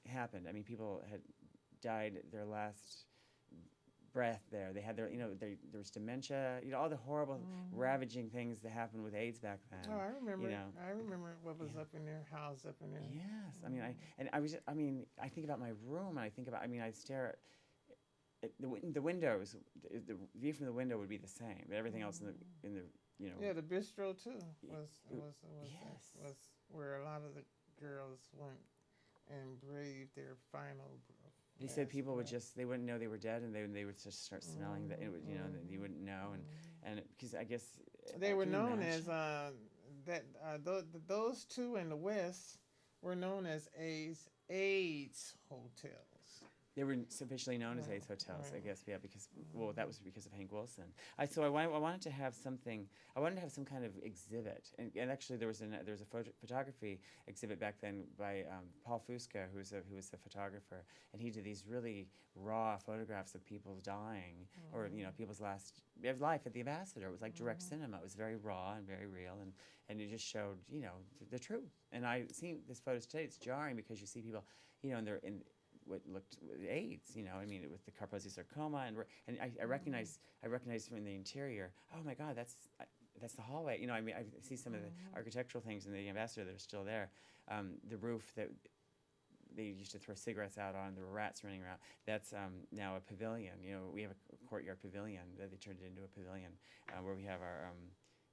Speaker 3: happened. I mean, people had died their last breath there. They had their, there was dementia, all the horrible, ravaging things that happened with AIDS back then.
Speaker 2: Oh, I remember.
Speaker 3: You know.
Speaker 2: I remember what was up in there, housed up in there.
Speaker 3: Yes, I mean, I think about my room, and I think about, I stare at the windows. The view from the window would be the same, but everything else in the
Speaker 2: Yeah, the bistro too
Speaker 3: yes.
Speaker 2: was where a lot of the girls went and braved their final.
Speaker 3: They said people would they wouldn't know they were dead, and they would just start smelling that, it would, that you wouldn't know, and because I guess
Speaker 2: they were
Speaker 3: can you
Speaker 2: known
Speaker 3: imagine?
Speaker 2: as those two in the West were known as AIDS hotels.
Speaker 3: They were officially known as AIDS hotels, I guess, yeah, because that was because of Hank Wilson. I wanted to have something. I wanted to have some kind of exhibit, and actually there was a photography exhibit back then by Paul Fusca, who was a photographer, and he did these really raw photographs of people dying, or people's last life at the Ambassador. It was like direct cinema. It was very raw and very real, and it just showed the truth. And I see this photos today. It's jarring because you see people, and they're in what looked with AIDS, with the Kaposi sarcoma, and I recognize from the interior. Oh my God, that's the hallway. I see some of the architectural things in the Ambassador that are still there. The roof that they used to throw cigarettes out on, there were rats running around. That's now a pavilion. We have a courtyard pavilion that they turned it into a pavilion where we have our.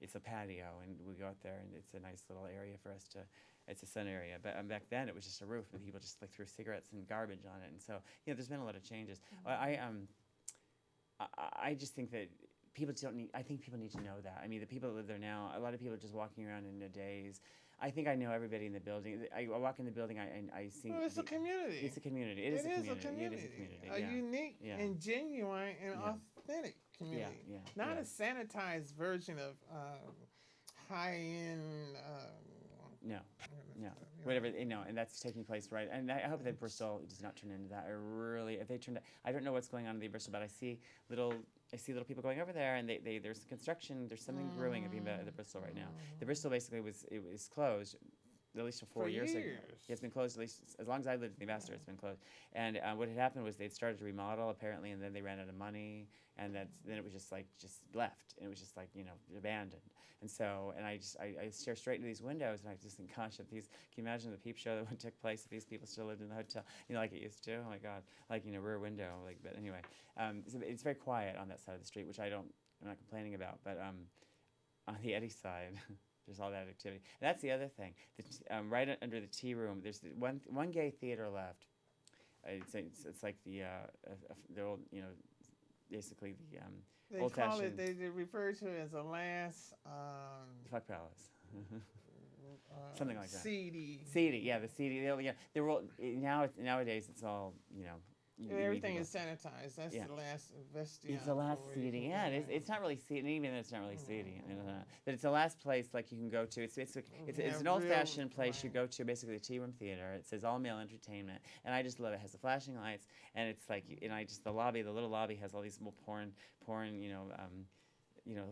Speaker 3: It's a patio, and we go out there, and it's a nice little area for us to. It's a sun area, but back then it was just a roof, and people just threw cigarettes and garbage on it, and so there's been a lot of changes. I just think that people don't need. I think people need to know that. The people that live there now, a lot of people are just walking around in a daze. I think I know everybody in the building. I walk in the building, I see.
Speaker 2: Well, it's a community.
Speaker 3: It's a community. It is a community.
Speaker 2: A unique and genuine and authentic community. Not a sanitized version of high-end.
Speaker 3: No, whatever, and that's taking place, right? And I hope that Bristol does not turn into that. If they turned, I don't know what's going on in the Bristol, but I see little people going over there, and there's construction, there's something brewing at the Bristol right now. The Bristol basically was closed, at least for 4 years. It's been closed at least as long as I lived in the Ambassador. It's been closed. And what had happened was they'd started to remodel apparently, and then they ran out of money, and then it was just left, and it was just abandoned. And so, and I stare straight into these windows, and I just think, gosh, can you imagine the peep show that would take place if these people still lived in the hotel, like it used to? Oh my God, rear window, but anyway, so it's very quiet on that side of the street, which I'm not complaining about, but on the Eddie side. There's all that activity. And that's the other thing. Right under the tea room, there's one gay theater left. It's like the old, basically the
Speaker 2: they
Speaker 3: old-fashioned.
Speaker 2: Call it. They refer to it as a last.
Speaker 3: Fuck palace. Something like that.
Speaker 2: Seedy.
Speaker 3: Yeah, the seedy. They're all, nowadays it's all
Speaker 2: everything is sanitized. That's the last vestige.
Speaker 3: It's the last seating. Yeah, it's not really seating. Even though it's not really seating, but it's the last place you can go to. It's an old-fashioned place you go to. Basically, the tea room theater. It says all male entertainment, and I just love it. It has the flashing lights, and it's the lobby. The little lobby has all these porn,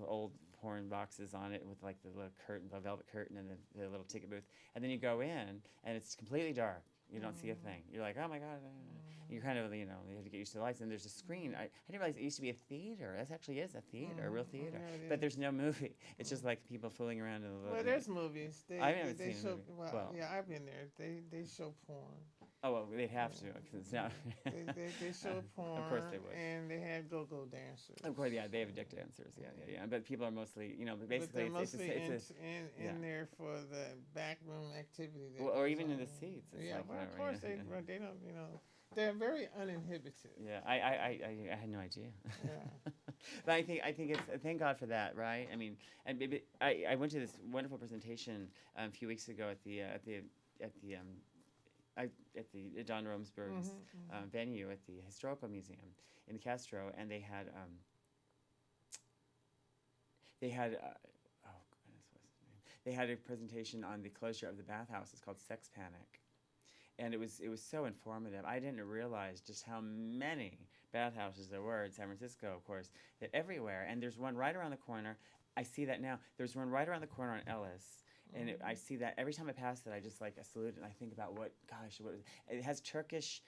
Speaker 3: old porn boxes on it with the little curtain, the velvet curtain, and the little ticket booth. And then you go in, and it's completely dark. You don't see a thing. You're like, oh my God. You're kind of, you have to get used to the lights. And there's a screen. I didn't realize it used to be a theater. That actually is a theater, a real theater. But there's no movie. It's just people fooling around in the little.
Speaker 2: Well, there's movies.
Speaker 3: I haven't seen a movie.
Speaker 2: Well, yeah, I've been there. They show porn.
Speaker 3: Oh, well, they'd have to, because it's not.
Speaker 2: they show porn.
Speaker 3: Of course they would.
Speaker 2: And they have go-go dancers.
Speaker 3: Of course, yeah, they have dick dancers. Yeah. But people are mostly, basically,
Speaker 2: but mostly in there for the backroom activity.
Speaker 3: Or even in the seats. It's
Speaker 2: of course they don't. They're very uninhibited.
Speaker 3: Yeah, I had no idea. Yeah. But I think it's thank God for that, right? I went to this wonderful presentation a few weeks ago at the Don Romsberg's venue at the Historical Museum in the Castro, and they had they had a presentation on the closure of the bathhouse. It's called Sex Panic, and it was so informative. I didn't realize just how many bathhouses there were in San Francisco, of course, that everywhere. And there's one right around the corner. I see that now. There's one right around the corner on Ellis. And I see that every time I pass it, I just I salute it, and I think about what it has Turkish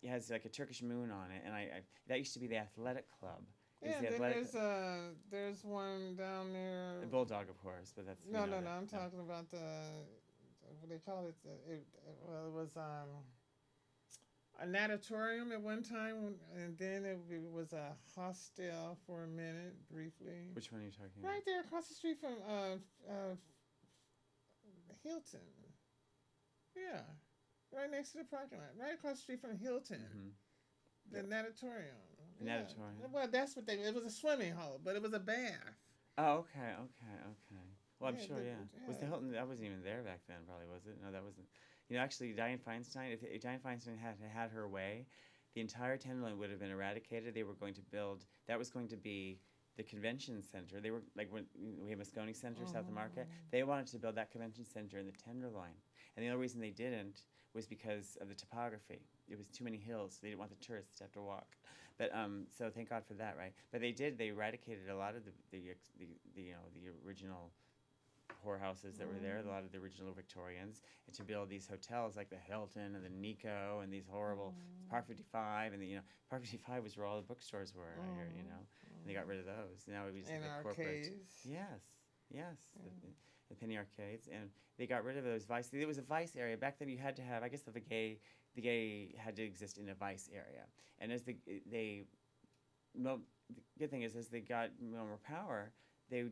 Speaker 3: it has like a Turkish moon on it, and I that used to be the athletic club. It was
Speaker 2: Yeah,
Speaker 3: the
Speaker 2: then
Speaker 3: athletic,
Speaker 2: there's one down there.
Speaker 3: the Bulldog, of course, but that's
Speaker 2: No, no, no. I'm talking about what they call it. Well, it was a natatorium at one time, and then it was a hostel for a minute, briefly.
Speaker 3: Which one are you talking about?
Speaker 2: Right there across the street from Hilton. Yeah, right next to the parking lot, right across the street from Hilton.
Speaker 3: Mm-hmm.
Speaker 2: The natatorium.
Speaker 3: The natatorium.
Speaker 2: Well, that's what it was, a swimming hole, but it was a bath.
Speaker 3: Oh, okay. Well, I'm
Speaker 2: Yeah,
Speaker 3: sure, yeah. Was the Hilton, that wasn't even there back then, probably, was it? No, that wasn't. You know, actually, Dianne Feinstein, if Dianne Feinstein had her way, the entire Tenderloin would have been eradicated. They were going to build, that was going to be the convention center. They were, like, when we have Moscone Center, South of Market, they wanted to build that convention center in the Tenderloin. And the only reason they didn't was because of the topography. It was too many hills. So they didn't want the tourists to have to walk. But so thank God for that, right? But they did. They eradicated a lot of the original whorehouses that were there, a lot of the original Victorians, and to build these hotels like the Hilton and the Nico and these horrible Park 55, and Park 55 was where all the bookstores were. I heard, and they got rid of those. Now it was
Speaker 2: and
Speaker 3: the
Speaker 2: arcades.
Speaker 3: corporate. Yes. The penny arcades, and they got rid of those vice. There was a vice area back then. You had to have, I guess, the gay had to exist in a vice area, and as the good thing is, as they got more power, they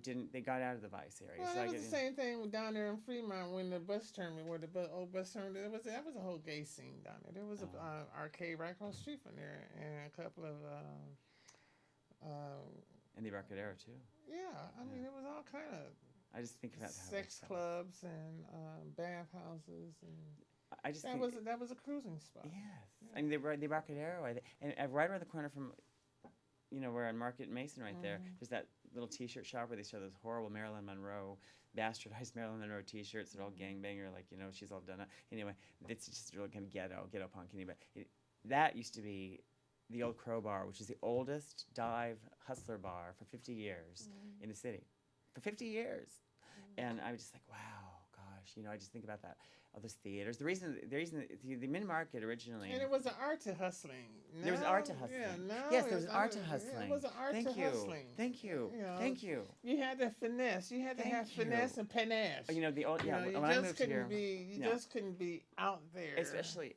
Speaker 3: got out of the vice area.
Speaker 2: Well,
Speaker 3: so
Speaker 2: it was the same thing down there in Fremont when the bus terminal, where the old bus terminal, that was a whole gay scene down there. There was an arcade right across the street from there, and a couple of
Speaker 3: and the Embarcadero too.
Speaker 2: Yeah, I mean, it was all kind of.
Speaker 3: I just think about
Speaker 2: sex clubs and bathhouses, and
Speaker 3: I just
Speaker 2: that was a cruising spot.
Speaker 3: Yes,
Speaker 2: yeah.
Speaker 3: I mean the Embarcadero, and right around the corner from, we're on Market Mason right there. There's that little T-shirt shop where they sell those horrible Marilyn Monroe, bastardized Marilyn Monroe T-shirts. They're all gangbanger, like she's all done up. Anyway, it's just really kind of ghetto punk. Anyway, that used to be the old Crow Bar, which is the oldest dive hustler bar for 50 years in the city. For 50 years. And I was just like, wow, gosh, I just think about that. All those theaters. The reason the mid-market originally.
Speaker 2: And it was an art to hustling.
Speaker 3: There was art to hustling. Yes, there was art to hustling.
Speaker 2: It was an art to hustling.
Speaker 3: Thank you. Thank you.
Speaker 2: You had to finesse. You had to have finesse and panache.
Speaker 3: The old,
Speaker 2: you
Speaker 3: when I moved here.
Speaker 2: You just couldn't be out there.
Speaker 3: Especially,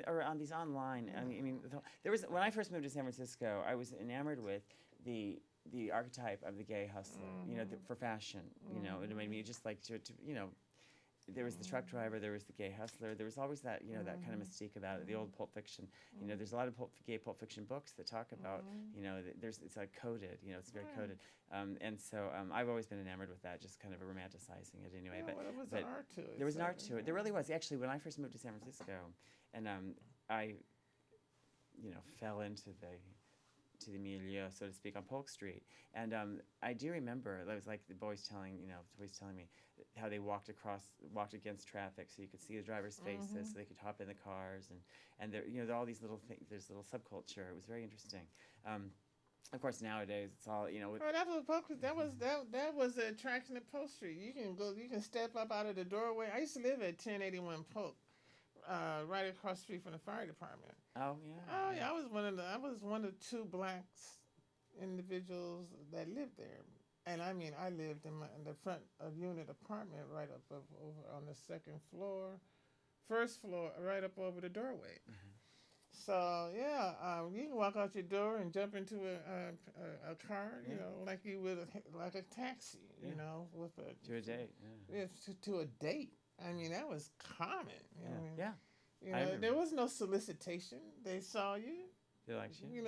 Speaker 3: or on these online. I mean, there was, when I first moved to San Francisco, I was enamored with the archetype of the gay hustler, for fashion, it made me just like to there was the truck driver, there was the gay hustler, there was always that, that kind of mystique about it, the old Pulp Fiction, there's a lot of gay Pulp Fiction books that talk about, it's like coded, it's very coded, and so I've always been enamored with that, just kind of romanticizing it anyway,
Speaker 2: but it was an art to it.
Speaker 3: There was an art to it, there really was, actually, when I first moved to San Francisco, and I, fell into the milieu, so to speak, on Polk Street. And I do remember, it was like the boys telling me how they walked against traffic so you could see the drivers' faces, so they could hop in the cars, and there, all these little things, there's little subculture. It was very interesting. Of course, nowadays it's all,
Speaker 2: that was the attraction at Polk Street. You can step up out of the doorway. I used to live at 1081 Polk. Right across the street from the fire department.
Speaker 3: Oh yeah.
Speaker 2: Oh yeah, I was one of two black individuals that lived there, and I mean I lived in the front of unit apartment right up over on the second floor, first floor, right up over the doorway. So yeah, you can walk out your door and jump into a car, like you would like a taxi, with a
Speaker 3: to a date.
Speaker 2: Yeah, to a date. I mean, that was common.
Speaker 3: Yeah.
Speaker 2: There was no solicitation. They saw you.
Speaker 3: They liked you.
Speaker 2: They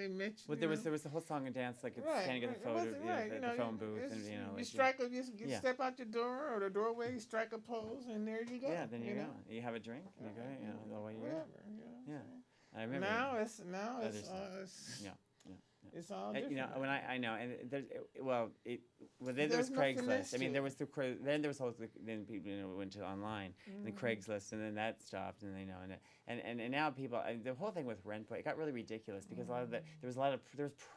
Speaker 2: met you.
Speaker 3: Well, there was the whole song and dance, like it's standing at the photo, the phone booth, and
Speaker 2: you strike a, you step out your door or the doorway, you strike a pose, and there you go.
Speaker 3: Yeah, then you go. You have a drink, you go, the way you go. Yeah. I remember.
Speaker 2: Now it's it's all different.
Speaker 3: When I know, and then there was
Speaker 2: no
Speaker 3: Craigslist. I mean, there
Speaker 2: it.
Speaker 3: was then there was then people went to online, and then Craigslist, and then that stopped, and and now people, the whole thing with rent, it got really ridiculous because there was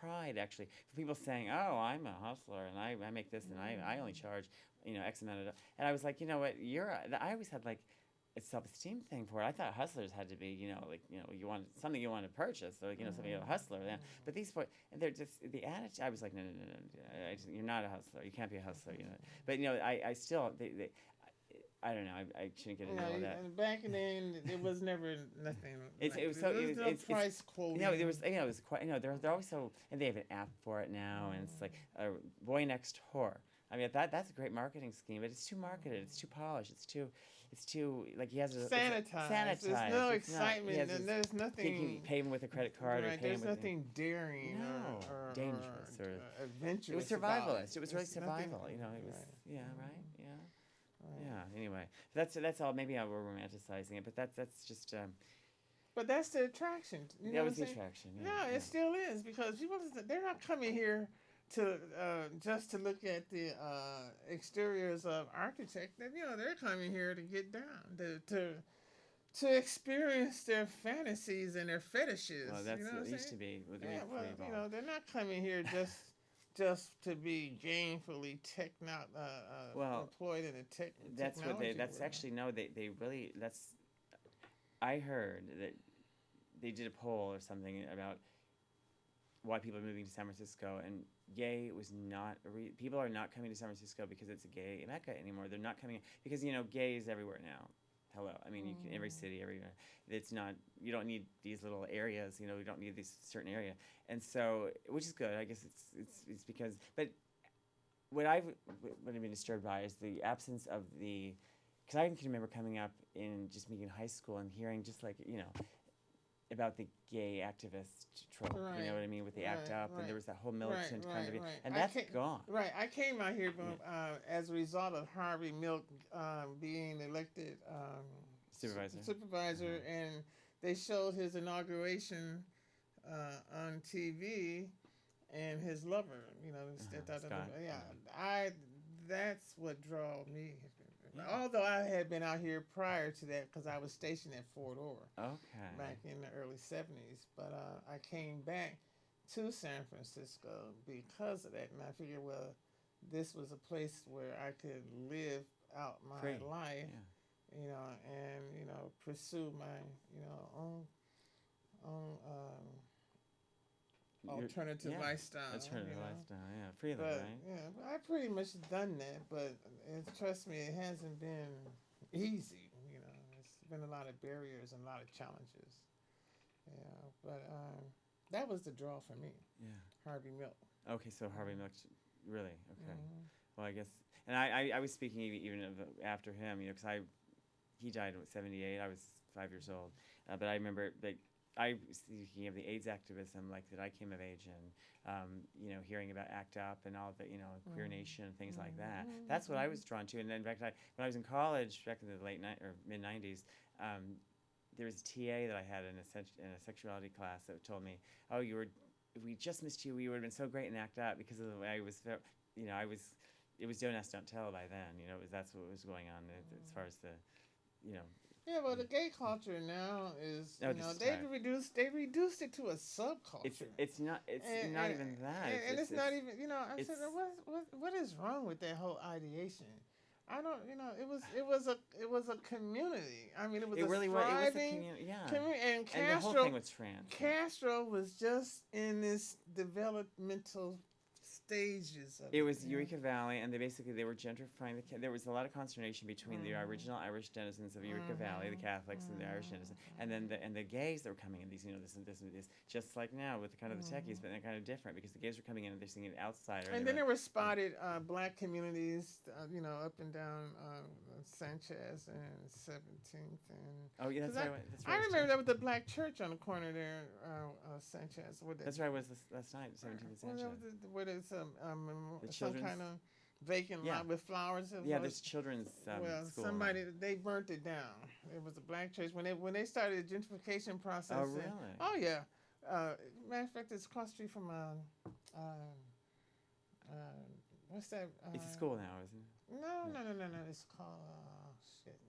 Speaker 3: pride actually for people saying, oh, I'm a hustler and I make this and I only charge X amount of, and I was like, you know what, I always had like a self-esteem thing for it. I thought hustlers had to be, you want something you want to purchase, so something a hustler. Yeah. But these boys, and they're just the attitude. I was like, no, you're not a hustler. You can't be a hustler. But I still I don't know. I shouldn't get into all that.
Speaker 2: And back then, it was never nothing.
Speaker 3: It was so.
Speaker 2: There was no price quoting.
Speaker 3: There was. It was quite. They're always so. And they have an app for it now, and it's like a boy next whore. I mean, that's a great marketing scheme, but it's too marketed. It's too polished. It's too like he has a
Speaker 2: sanitized. There's no excitement, and there's nothing.
Speaker 3: Pay him with a credit card.
Speaker 2: Right, there's nothing daring or
Speaker 3: dangerous or
Speaker 2: adventurous.
Speaker 3: It was survivalist. It was really survival. It was Yeah. Anyway, that's all. Maybe we're romanticizing it, but that's just.
Speaker 2: But that's the attraction.
Speaker 3: That was the attraction.
Speaker 2: Yeah, it still is, because people, they're not coming here to just to look at the exteriors of architects. They're coming here to get down, to experience their fantasies and their fetishes.
Speaker 3: Well, that's what it used to be.
Speaker 2: They're not coming here just to be gainfully employed in a technology.
Speaker 3: I heard that they did a poll or something about why people are moving to San Francisco, and gay was not people are not coming to San Francisco because it's a gay mecca anymore. They're not coming because gay is everywhere now. Hello, I mean, you can every city, everywhere. It's not. You don't need these little areas. You don't need this certain area, and so, which is good. I guess it's because. But what I've been disturbed by is the absence of the. Because I can remember coming up in just being in high school and hearing just like about the gay activist trope.
Speaker 2: Right.
Speaker 3: You know what I mean, with the ACT UP, and there was that whole militant kind of, and
Speaker 2: that's
Speaker 3: gone.
Speaker 2: Right. I came out here as a result of Harvey Milk being elected supervisor, and they showed his inauguration on TV, and his lover. That's what drew me. Although I had been out here prior to that, because I was stationed at Fort Ord back in the early 70s. But I came back to San Francisco because of that. And I figured, well, this was a place where I could live out my life, and, pursue my, own alternative lifestyle.
Speaker 3: Alternative lifestyle, freedom, right?
Speaker 2: Yeah, I pretty much done that, but trust me, it hasn't been easy. It's been a lot of barriers and a lot of challenges. But that was the draw for me.
Speaker 3: Yeah,
Speaker 2: Harvey Milk.
Speaker 3: Okay, so Harvey Milk, really? Okay. Mm-hmm. Well, I guess, and I was speaking even of after him, because he died at 78. I was 5 years old, but I remember I was thinking of the AIDS activism, like that I came of age in, hearing about ACT UP and all the, Queer Nation and things like that. That's what I was drawn to. And then, in fact, when I was in college back in the mid 90s, there was a TA that I had in a sexuality class that told me, "Oh, if we just missed you, you would have been so great in ACT UP because of the way I was, it was Don't Ask, Don't Tell by then. That's what was going on as far as the,
Speaker 2: Yeah, well, the gay culture now is, they've reduced it to a subculture.
Speaker 3: It's not even that.
Speaker 2: It's not even, I said, what is wrong with that whole ideation? I don't, it was a community. I mean, it was
Speaker 3: really
Speaker 2: thriving
Speaker 3: was a community,
Speaker 2: and Castro,
Speaker 3: and the whole thing was trans.
Speaker 2: Castro was just in this developmental stages of
Speaker 3: it. Was Eureka Valley, and they were gentrifying there was a lot of consternation between the original Irish denizens of Eureka Valley, the Catholics and the Irish denizens, and then the gays that were coming in, these, this and this and this, just like now with the kind of the techies, but they're kind of different because the gays were coming in and they're seeing an outsider.
Speaker 2: And then there were spotted black communities, up and down Sanchez and 17th and.
Speaker 3: That's right.
Speaker 2: I remember that was the black church on the corner there, Sanchez.
Speaker 3: That's where I was last night, 17th and Sanchez.
Speaker 2: Where there's some kind of vacant lot with flowers.
Speaker 3: There's children's school.
Speaker 2: They burnt it down. It was a black church when they started the gentrification process.
Speaker 3: Oh, really?
Speaker 2: Oh, yeah. Matter of fact, it's across the street from what's that?
Speaker 3: It's a school now, isn't it?
Speaker 2: No. It's called shit.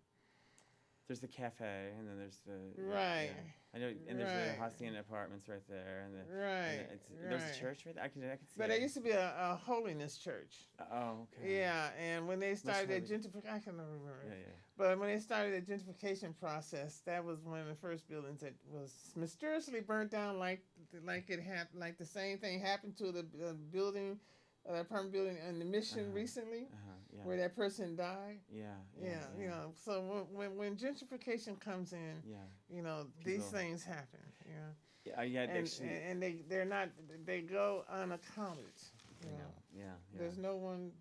Speaker 3: There's the cafe, and then there's the
Speaker 2: Right.
Speaker 3: Yeah. I know, and there's the
Speaker 2: Right.
Speaker 3: Hacienda apartments right there, and
Speaker 2: Right.
Speaker 3: there's a
Speaker 2: Right.
Speaker 3: church right there. I can see
Speaker 2: But
Speaker 3: it.
Speaker 2: there used to be a holiness church.
Speaker 3: Oh, okay.
Speaker 2: Yeah, and when they started
Speaker 3: holy-
Speaker 2: that gentrification, I can't remember.
Speaker 3: Yeah, yeah.
Speaker 2: But when they started the gentrification process, that was one of the first buildings that was mysteriously burnt down, like it happened, like the same thing happened to the building, apartment building in the Mission recently,
Speaker 3: Yeah.
Speaker 2: where that person died.
Speaker 3: Yeah.
Speaker 2: Yeah, you know. So when gentrification comes in,
Speaker 3: Yeah.
Speaker 2: you know, these
Speaker 3: People-
Speaker 2: things happen. You know,
Speaker 3: Yeah.
Speaker 2: and
Speaker 3: Actually,
Speaker 2: and they're not, they go unaccounted. You know,
Speaker 3: yeah.
Speaker 2: there's no one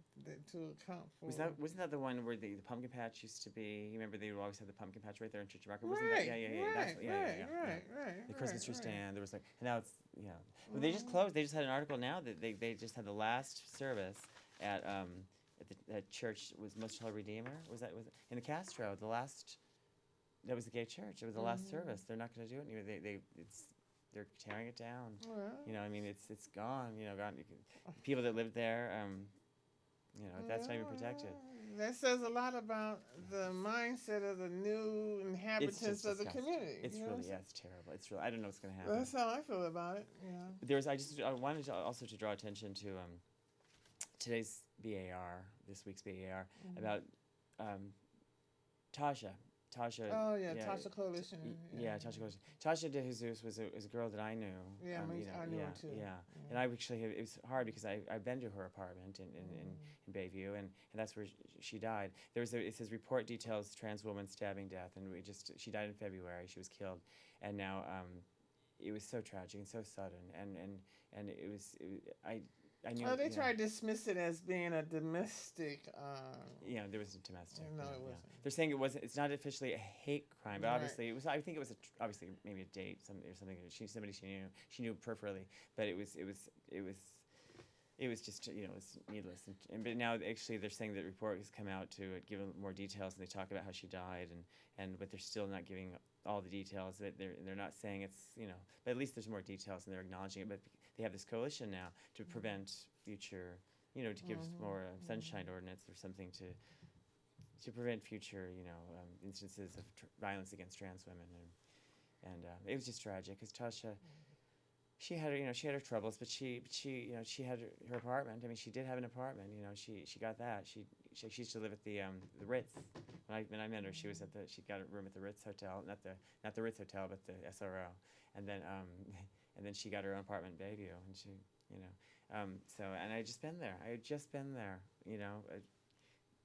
Speaker 2: to account for.
Speaker 3: Wasn't that the one where the pumpkin patch used to be? You remember they would always have the pumpkin patch right there in Church of Rock? Wasn't
Speaker 2: Right,
Speaker 3: that? Yeah.
Speaker 2: right.
Speaker 3: The Christmas tree stand. There was like, and now it's Well,
Speaker 2: Mm-hmm.
Speaker 3: they just closed. They just had an article now that they just had the last service at the church was Most Holy Redeemer. Was it in the Castro? The last. That was the gay church. It was the last service. They're not going to do it anymore. They're tearing it down.
Speaker 2: Well,
Speaker 3: You know, I mean, it's gone. You know, gone. People that lived there. You know, that's not even protected.
Speaker 2: That says a lot about the mindset of the new inhabitants
Speaker 3: just
Speaker 2: of the
Speaker 3: disgusting.
Speaker 2: community.
Speaker 3: It's
Speaker 2: you know
Speaker 3: really,
Speaker 2: what I'm
Speaker 3: it's terrible. It's really, I don't know what's going to
Speaker 2: saying?
Speaker 3: happen.
Speaker 2: That's how I feel about it. Yeah.
Speaker 3: I wanted to also to draw attention to today's BAR, this week's BAR, about Tasha.
Speaker 2: Oh yeah, Tasha Coalition.
Speaker 3: Yeah, Tasha Coalition. Tasha de Jesus was a girl that I knew.
Speaker 2: Yeah, I knew her too.
Speaker 3: Yeah. And I actually, it was hard because I've been to her apartment in Bayview, and that's where she died. It says report details trans woman stabbing death, and she died in February. She was killed, and now it was so tragic and so sudden, and I knew.
Speaker 2: Oh, they tried to dismiss it as being a domestic.
Speaker 3: Yeah, there was a domestic.
Speaker 2: No,
Speaker 3: yeah,
Speaker 2: it
Speaker 3: yeah.
Speaker 2: wasn't.
Speaker 3: They're saying it wasn't. It's not officially a hate crime, but
Speaker 2: Right.
Speaker 3: obviously it was. I think it was obviously maybe a date, something. Somebody she knew peripherally, but it was just it's needless. But now actually they're saying that report has come out to give more details, and they talk about how she died, but they're still not giving all the details. That they're not saying it's but at least there's more details, and they're acknowledging it. But they have this coalition now to prevent future, to give more sunshine ordinance or something to prevent future, instances of violence against trans women, and it was just tragic because Tasha, she had her troubles, but she had her apartment. I mean, she did have an apartment. She got that. She used to live at the Ritz. When I met her, she got a room at the Ritz Hotel, not the Ritz Hotel, but the SRO, and then she got her own apartment in Bayview, and she and I had just been there,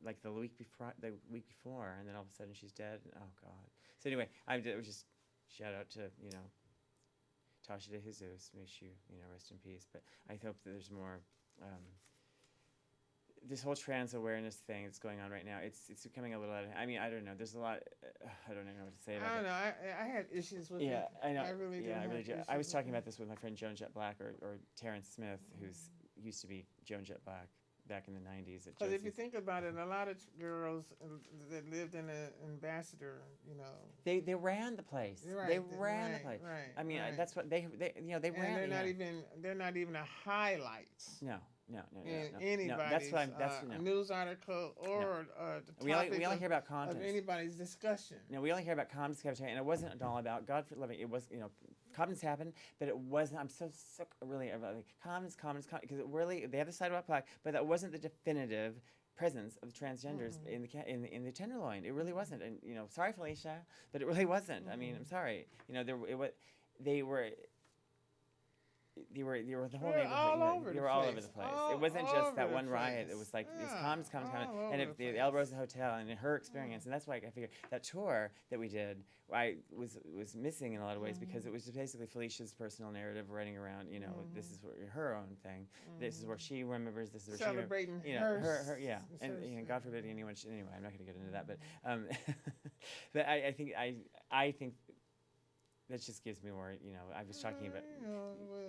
Speaker 3: like the week before, and then all of a sudden she's dead. And, oh God! So anyway, it was just shout out to Tasha de Jesus. May she rest in peace. But I hope that there's more. This whole trans awareness thing that's going on right now, it's becoming a little. I mean, I don't know. There's a lot. I don't know what to say about it.
Speaker 2: I don't know. I had issues with it.
Speaker 3: Yeah, I know.
Speaker 2: I really did.
Speaker 3: I really do.
Speaker 2: issues
Speaker 3: I was
Speaker 2: with
Speaker 3: talking
Speaker 2: it.
Speaker 3: about this with my friend Joan Jett Black or Terrence Smith, who's used to be Joan Jett Black back in the 90s.
Speaker 2: Because if you think about it, a lot of girls that lived in an ambassador,
Speaker 3: they ran the place.
Speaker 2: Right,
Speaker 3: They ran the place.
Speaker 2: Right.
Speaker 3: I mean,
Speaker 2: right.
Speaker 3: that's what they
Speaker 2: And
Speaker 3: ran.
Speaker 2: they're not even a highlight.
Speaker 3: No.
Speaker 2: In
Speaker 3: No,
Speaker 2: anybody's
Speaker 3: that's what no.
Speaker 2: news article or the topic
Speaker 3: we only hear about
Speaker 2: of
Speaker 3: content.
Speaker 2: anybody's discussion.
Speaker 3: No, we only hear about Compton's cafeteria, and it wasn't all about God for loving. It was, Compton's happened, but it wasn't. I'm so sick, really, about Compton's, because it really they have the sidewalk plaque, but that wasn't the definitive presence of transgenders in the Tenderloin. It really wasn't, and sorry, Felicia, but it really wasn't. I mean, I'm sorry. They were the whole neighborhood. They were all over the place. It wasn't just that one riot. It was like these comments, and if the El Rosa Hotel and her experience, and that's why I figured that tour that we did, I was missing in a lot of ways because it was just basically Felicia's personal narrative running around. This is her own thing. This is where she remembers. This is where
Speaker 2: Celebrating
Speaker 3: she, her, yeah. And God forbid anyone should. Anyway, I'm not going to get into that, but but I think. That just gives me more, I was talking about.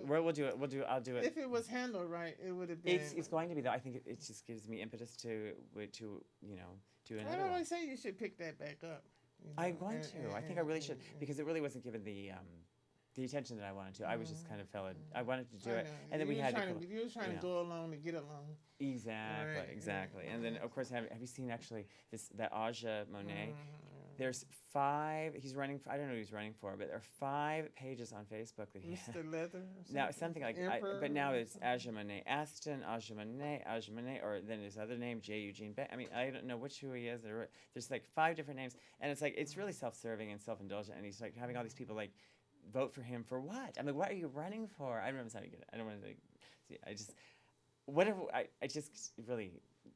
Speaker 3: We'll do it. I'll do it.
Speaker 2: If it was handled right, it would have been.
Speaker 3: It's going to be though. I think it just gives me impetus to do another.
Speaker 2: I always say you should pick that back up.
Speaker 3: I'm going to. I think I really should because it really wasn't given the attention that I wanted to. I was just kind of I wanted to do it, and then we had
Speaker 2: you were trying to go along to get along.
Speaker 3: Exactly. And then of course, have you seen actually that Aja Monet? There's 5. He's running. I don't know who he's running for, but there are 5 pages on Facebook that he
Speaker 2: Mr. Leather. Or
Speaker 3: now something like.
Speaker 2: Emperor
Speaker 3: But now
Speaker 2: or
Speaker 3: it's
Speaker 2: something?
Speaker 3: Ajamane Aston, Ajamane, or then his other name J. Eugene Beck. I mean, I don't know who he is. There's like 5 different names, and it's like it's really self-serving and self-indulgent, and he's like having all these people like vote for him for what? I mean, what are you running for? I don't know how to get it. I don't want to see. I just whatever. I just really.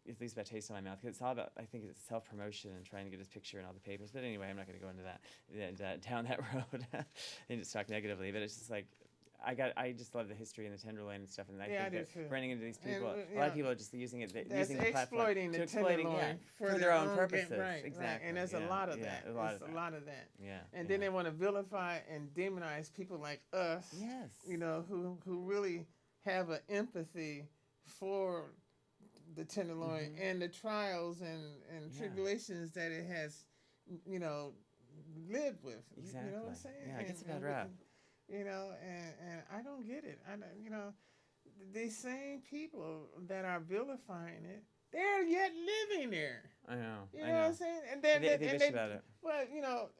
Speaker 3: It leaves a bad taste in my mouth because it's all about. I think it's self-promotion and trying to get his picture in all the papers. But anyway, I'm not going to go into that and down that road and just talk negatively. But it's just like I just love the history and the Tenderloin and stuff. And I think that running into these people, a lot of people are just using it, using the platform
Speaker 2: exploiting the Tenderloin
Speaker 3: for their own purposes.
Speaker 2: Right,
Speaker 3: exactly.
Speaker 2: Right. And there's a lot of that.
Speaker 3: A lot of that.
Speaker 2: Yeah. And then they want to vilify and demonize people like us.
Speaker 3: Yes.
Speaker 2: You know, who really have an empathy for the Tenderloin and the trials and tribulations that it has, you know, lived with.
Speaker 3: Exactly.
Speaker 2: You know what I'm saying?
Speaker 3: Yeah, it gets a bad rap.
Speaker 2: You know, and I don't get it. You know, these same people that are vilifying it, they're yet living there.
Speaker 3: I know.
Speaker 2: You know what I'm saying? And then
Speaker 3: they bitch about it.
Speaker 2: Well, you know,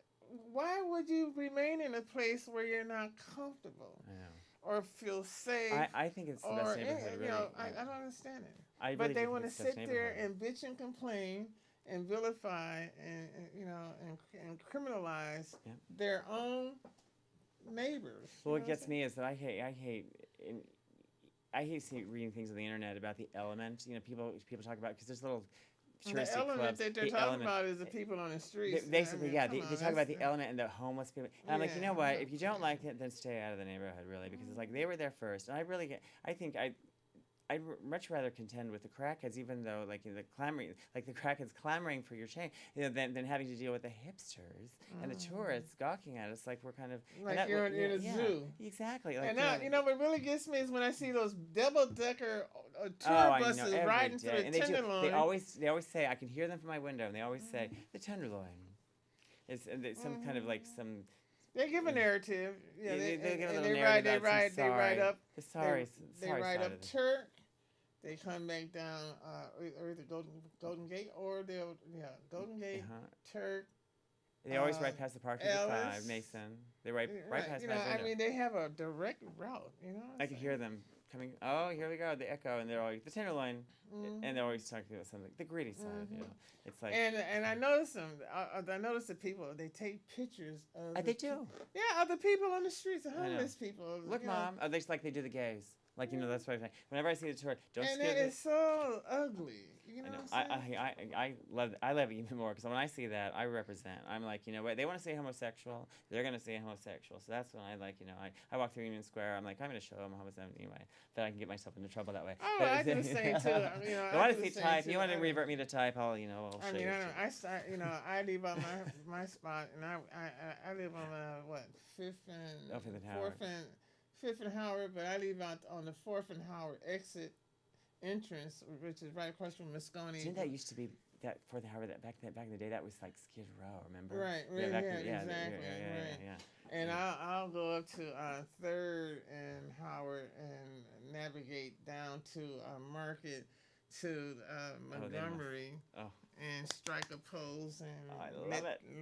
Speaker 2: why would you remain in a place where you're not comfortable?
Speaker 3: I know.
Speaker 2: Or feel safe?
Speaker 3: I think it's the best neighborhood. Really.
Speaker 2: You know, I don't understand it.
Speaker 3: Really
Speaker 2: but they want to sit there and bitch and complain and vilify and you know and criminalize their own neighbors.
Speaker 3: Well, what gets me is that I hate reading things on the internet about the element. You know, people talk about because there's little touristy
Speaker 2: the element
Speaker 3: clubs.
Speaker 2: that they're talking about is the people on the streets.
Speaker 3: Basically, they talk about the element and the homeless people. And I'm like, you know what? If you don't like it, then stay out of the neighborhood, really, because it's like they were there first. And I think I'd much rather contend with the crackheads, even though the crackheads clamoring for your change, you know, than having to deal with the hipsters and the tourists gawking at us like we're kind of
Speaker 2: like you're in a zoo.
Speaker 3: Exactly.
Speaker 2: Like, and you know what really gets me is when I see those double-decker tour buses riding through the Tenderloin.
Speaker 3: They always say, I can hear them from my window, and they always say the Tenderloin. It's some kind of like some.
Speaker 2: They give a narrative. Yeah,
Speaker 3: they give a little
Speaker 2: they
Speaker 3: narrative.
Speaker 2: They ride up.
Speaker 3: They
Speaker 2: ride up Turk. They come back down either Golden Gate or Golden Gate, Turk.
Speaker 3: They always ride past the Park 55, Mason. They ride past my window.
Speaker 2: I mean, they have a direct route. You know,
Speaker 3: I can hear them coming. Oh, here we go, the echo, and they're always the Tenderloin, and they're always talking about something. The gritty side, you know. It's like
Speaker 2: and I notice them. I notice the people. They take pictures of.
Speaker 3: They do.
Speaker 2: Yeah, of the people on the streets, the homeless people.
Speaker 3: Look, Mom. Oh, they like they do the gays. Like, you know, that's what I say. Whenever I see the tour, don't
Speaker 2: and
Speaker 3: skip it.
Speaker 2: And it's so ugly. You know what I'm saying?
Speaker 3: I love it even more because when I see that, I represent. I'm like, you know what? They want to say homosexual. They're going to say homosexual. So that's when I like, you know, I walk through Union Square. I'm like, I'm going to show them homosexual anyway. But I can get myself into trouble that way.
Speaker 2: Oh, but I do the same too. You know,
Speaker 3: I want to see type. You want to revert me to type? I'll, you know, I'll show you.
Speaker 2: You know, I leave on my spot, and I live on Fifth and Howard, but I leave out on the 4th and Howard exit entrance, which is right across from Moscone.
Speaker 3: Didn't that used to be that 4th and Howard? That back in the day, that was like Skid Row. Remember?
Speaker 2: Right. Yeah. And I'll go up to 3rd and Howard and navigate down to Market to Montgomery. And strike a pose and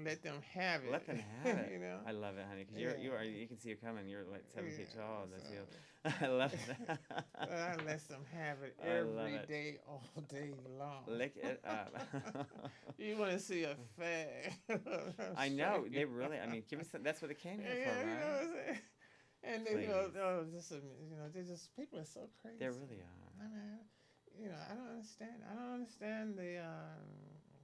Speaker 2: let them have it.
Speaker 3: Let them have it.
Speaker 2: You know?
Speaker 3: I love it, honey, because you can see you coming. You're like 7 feet tall. That's you. I love it.
Speaker 2: I let them have it every day, all day long.
Speaker 3: Lick it up.
Speaker 2: You want to see a fag?
Speaker 3: I know they really. I mean, give me some. That's what they came here for, right?
Speaker 2: You know what I'm saying? And they they're just people are so crazy.
Speaker 3: They really are.
Speaker 2: I mean, you know, I don't understand the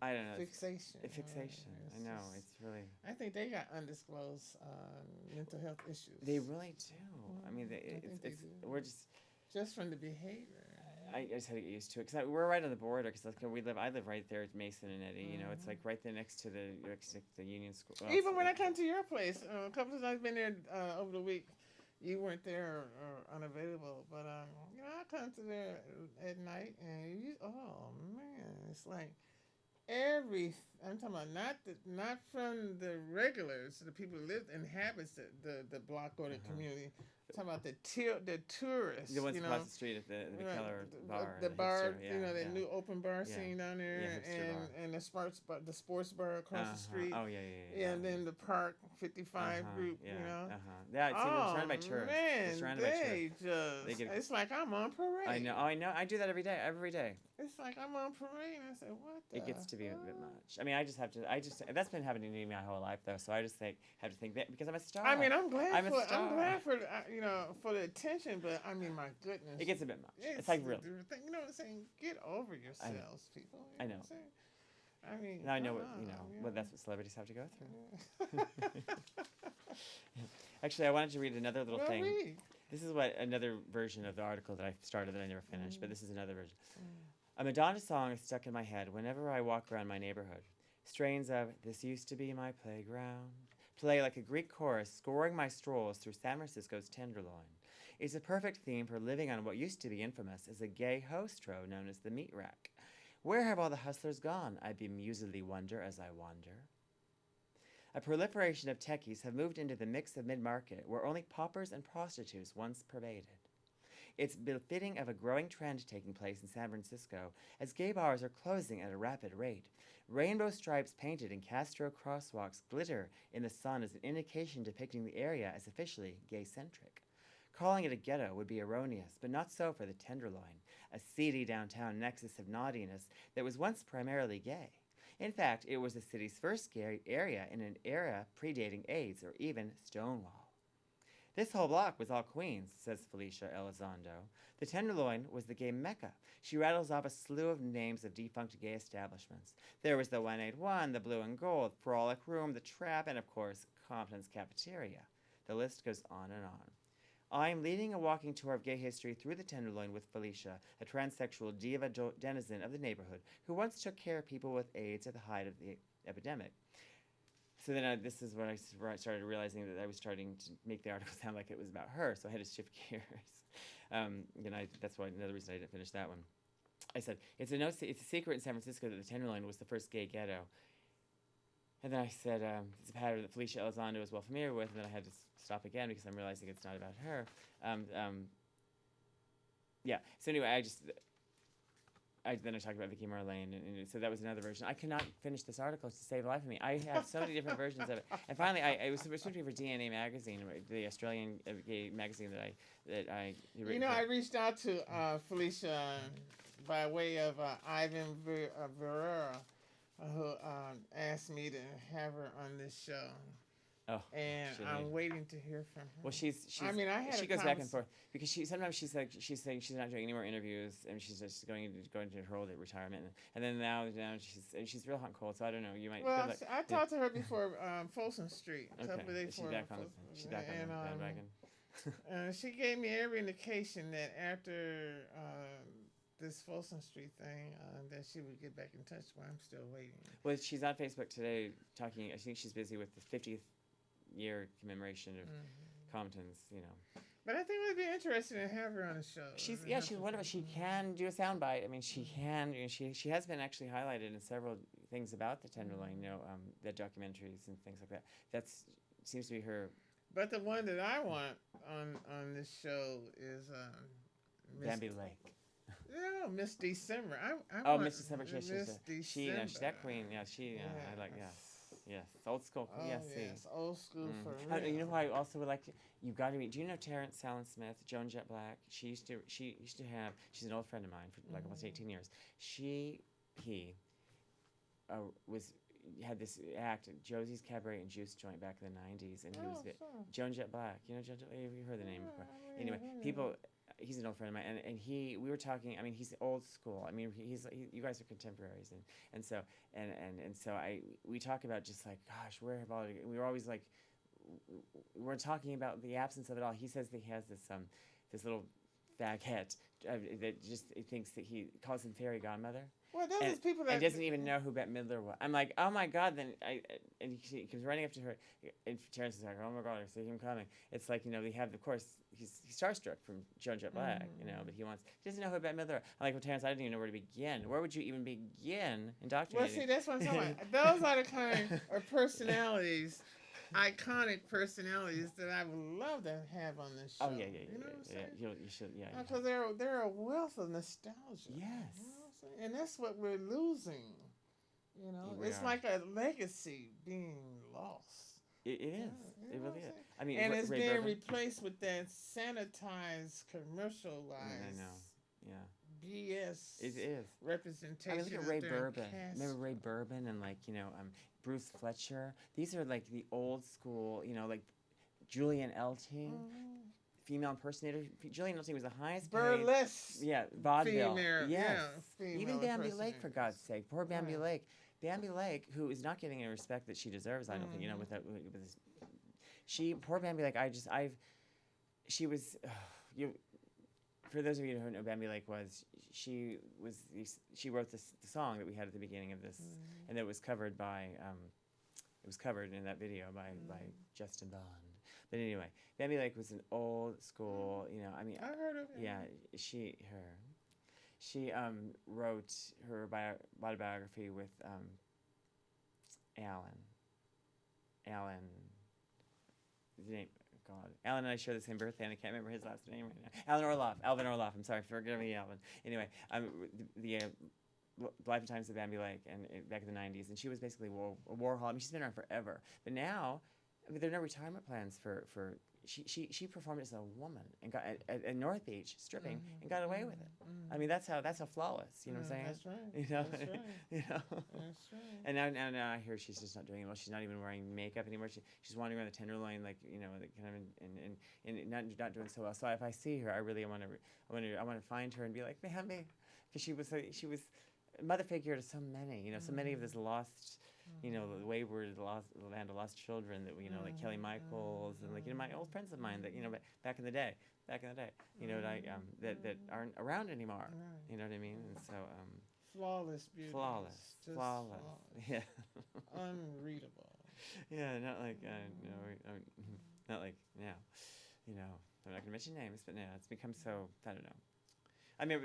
Speaker 3: I don't know.
Speaker 2: fixation.
Speaker 3: Fixation. I know. It's really.
Speaker 2: I think they got undisclosed mental health issues.
Speaker 3: They really do. I mean, we're just
Speaker 2: from the behavior.
Speaker 3: I just had to get used to it because we're right on the border. Because I live right there at Mason and Eddie. You know, it's like right there next to the Union School. Well,
Speaker 2: even when I come to your place, a couple of times I've been there over the week. You weren't there or unavailable, but you know, I come to there at night, and oh man, it's like I'm talking about not from the regulars, the people who live inhabits the block or the community. I'm talking about the tourists.
Speaker 3: The ones
Speaker 2: you know,
Speaker 3: across the street at the
Speaker 2: right,
Speaker 3: Keller bar.
Speaker 2: the bar,
Speaker 3: hipster,
Speaker 2: you know, that
Speaker 3: yeah.
Speaker 2: new open bar
Speaker 3: Yeah.
Speaker 2: scene down there,
Speaker 3: Yeah, hipster bar.
Speaker 2: and the sports bar across the street.
Speaker 3: Oh, yeah.
Speaker 2: And then the Park 55 group,
Speaker 3: Yeah.
Speaker 2: you know.
Speaker 3: Yeah, see, we're
Speaker 2: Oh
Speaker 3: surrounded by tourists. We're
Speaker 2: man,
Speaker 3: surrounded by
Speaker 2: they
Speaker 3: tourists.
Speaker 2: just,
Speaker 3: They get-
Speaker 2: it's like I'm on parade.
Speaker 3: I know. I do that every day. Every day.
Speaker 2: It's like I'm on parade. And I said, what the
Speaker 3: It gets to be a bit
Speaker 2: fuck?
Speaker 3: much. I mean, that's been happening to me my whole life, though. So I just have to think that because I'm a star.
Speaker 2: I mean, I'm glad
Speaker 3: I'm a
Speaker 2: for
Speaker 3: star.
Speaker 2: you know, for the attention, but I mean, my goodness,
Speaker 3: It gets a bit much. It's like real.
Speaker 2: You know what I'm saying? Get over yourselves, people. You
Speaker 3: I know.
Speaker 2: What I'm saying? I mean,
Speaker 3: Now I know
Speaker 2: come
Speaker 3: what
Speaker 2: on,
Speaker 3: Well, that's what celebrities have to go through. Actually, I wanted to read another little
Speaker 2: Well,
Speaker 3: thing.
Speaker 2: read.
Speaker 3: This is another version of the article that I started that I never finished, but this is another version. A Madonna song is stuck in my head whenever I walk around my neighborhood. Strains of "This Used to Be My Playground" play like a Greek chorus, scoring my strolls through San Francisco's Tenderloin. It's a perfect theme for living on what used to be infamous as a gay hostro known as the Meat Rack. Where have all the hustlers gone? I bemusedly wonder as I wander. A proliferation of techies have moved into the mix of mid-market where only paupers and prostitutes once pervaded. It's befitting of a growing trend taking place in San Francisco as gay bars are closing at a rapid rate. Rainbow stripes painted in Castro crosswalks glitter in the sun as an indication depicting the area as officially gay-centric. Calling it a ghetto would be erroneous, but not so for the Tenderloin, a seedy downtown nexus of naughtiness that was once primarily gay. In fact, it was the city's first gay area in an era predating AIDS or even Stonewall. This whole block was all Queens, says Felicia Elizondo. The Tenderloin was the gay mecca. She rattles off a slew of names of defunct gay establishments. There was the 181, the Blue and Gold, Frolic Room, the Trap, and of course, Compton's Cafeteria. The list goes on and on. I'm leading a walking tour of gay history through the Tenderloin with Felicia, a transsexual diva denizen of the neighborhood who once took care of people with AIDS at the height of the epidemic. So then this is when I started realizing that I was starting to make the article sound like it was about her, so I had to shift gears. That's why another reason I didn't finish that one. I said, it's a secret in San Francisco that the Tenderloin was the first gay ghetto. And then I said, it's a pattern that Felicia Elizondo is well familiar with, and then I had to stop again because I'm realizing it's not about her. So anyway, then I talked about Vicky Marlene, and so that was another version. I could not finish this article to save the life of me. I have so many different versions of it. And finally, I was supposed to be for DNA Magazine, the Australian gay magazine that I
Speaker 2: You know, I reached out to Felicia by way of Ivan Verrera, who asked me to have her on this show.
Speaker 3: Oh,
Speaker 2: and I'm waiting to hear from her.
Speaker 3: Well, she's
Speaker 2: I mean,
Speaker 3: she goes back and forth because sometimes she's saying she's not doing any more interviews and she's just going to her old retirement, and then now she's real hot and cold. So I don't know. You might.
Speaker 2: Well, I talked to her before Folsom Street.
Speaker 3: Okay, she's back on the bandwagon.
Speaker 2: And she gave me every indication that after this Folsom Street thing, that she would get back in touch. But I'm still waiting.
Speaker 3: Well, she's on Facebook today talking. I think she's busy with the 50th year commemoration of Compton's.
Speaker 2: But I think it would be interesting to have her on the show.
Speaker 3: She's wonderful. She can do a soundbite. I mean, she can. She has been actually highlighted in several things about the Tenderloin. The documentaries and things like that. That seems to be her.
Speaker 2: But the one that I want on this show is
Speaker 3: Bambi Lake.
Speaker 2: No, Miss December.
Speaker 3: Miss December. She's that queen. Yeah, I like. Yeah. Yes, old school.
Speaker 2: Oh,
Speaker 3: yes,
Speaker 2: old school for real.
Speaker 3: You know who I also would like to? You've got to meet. Do you know Terrence Allen Smith, Joan Jett Black? She used to have. She's an old friend of mine for like almost 18 years. He had this act, Josie's Cabaret and Juice Joint back in the 90s, and he was Joan Jett Black. You know Joan Jett? You've heard the name before. Anyway, people. He's an old friend of mine, and we were talking. I mean, he's old school. I mean, you guys are contemporaries, and so we talk about just like, gosh, where have all we were always like, we're talking about the absence of it all. He says that he has this little faggot that just thinks that he calls him fairy godmother.
Speaker 2: Well, those
Speaker 3: and,
Speaker 2: are people that
Speaker 3: and doesn't even know who Bette Midler was. I'm like, oh my God! Then and he comes running up to her, and Terrence is like, oh my God, I see him coming. It's like, we have, of course, he's starstruck from Joan Jett Black, but he doesn't know who Bette Midler. I'm like, well, Terrence, I don't even know where to begin. Where would you even begin indoctrinating?
Speaker 2: Well, see, that's what I'm talking about. Those are the kind of personalities, iconic personalities that I would love to have on this show.
Speaker 3: Oh yeah.
Speaker 2: You know what I'm saying?
Speaker 3: You should, yeah.
Speaker 2: Because they're a wealth of nostalgia.
Speaker 3: Yes.
Speaker 2: You know what I'm saying? And that's what we're losing. It's
Speaker 3: are.
Speaker 2: like a legacy being lost.
Speaker 3: It is. It really is. I mean,
Speaker 2: and it's
Speaker 3: Ray
Speaker 2: being
Speaker 3: Bourbon.
Speaker 2: replaced with that sanitized, commercialized, BS.
Speaker 3: It is
Speaker 2: Representation.
Speaker 3: I mean, look at Ray Bourbon.
Speaker 2: Cast.
Speaker 3: Remember Ray Bourbon and Bruce Fletcher? These are like the old school, like Julian Elting. Female impersonator. Julian Elting was the highest paid.
Speaker 2: Burlesque.
Speaker 3: Yeah, vaudeville.
Speaker 2: Female,
Speaker 3: yes.
Speaker 2: Female
Speaker 3: Even Bambi Lake, for God's sake. Poor Bambi
Speaker 2: Right.
Speaker 3: Lake. Bambi Lake, who is not getting the respect that she deserves, I don't think, with this. Poor Bambi Lake, she was, for those of you who know who Bambi Lake was, she wrote the song that we had at the beginning of this, and it was covered by, in that video by Justin Bond. But anyway, Bambi Lake was an old school,
Speaker 2: I heard of it.
Speaker 3: Yeah, she wrote her autobiography with Alan. His name, God. Alan and I share the same birthday, and I can't remember his last name right now. Alvin Orloff. I'm sorry, forgive me, Alvin. Anyway, the Life and Times of Bambi Lake, and back in the '90s, and she was basically a Warhol. I mean, she's been around forever, but now, there are no retirement plans for. She performed as a woman and got at North Beach stripping and got away with it. I mean, that's how flawless. You know what I'm saying?
Speaker 2: That's right.
Speaker 3: That's
Speaker 2: That's right.
Speaker 3: And now I hear she's just not doing it well. She's not even wearing makeup anymore. She's wandering around the Tenderloin, kind of and not doing so well. So if I see her, I really want to find her and be like, Bambi, because she was a mother figure to so many. So many of this lost. The wayward land of lost children that like Kelly Michaels and my old friends of mine that back in the day, that aren't around anymore.
Speaker 2: Right.
Speaker 3: You know what I mean? And so
Speaker 2: flawless beauty.
Speaker 3: Flawless. Yeah.
Speaker 2: Unreadable.
Speaker 3: Yeah, not like not like now. I'm not gonna mention names, but now it's become so I don't know. I mean,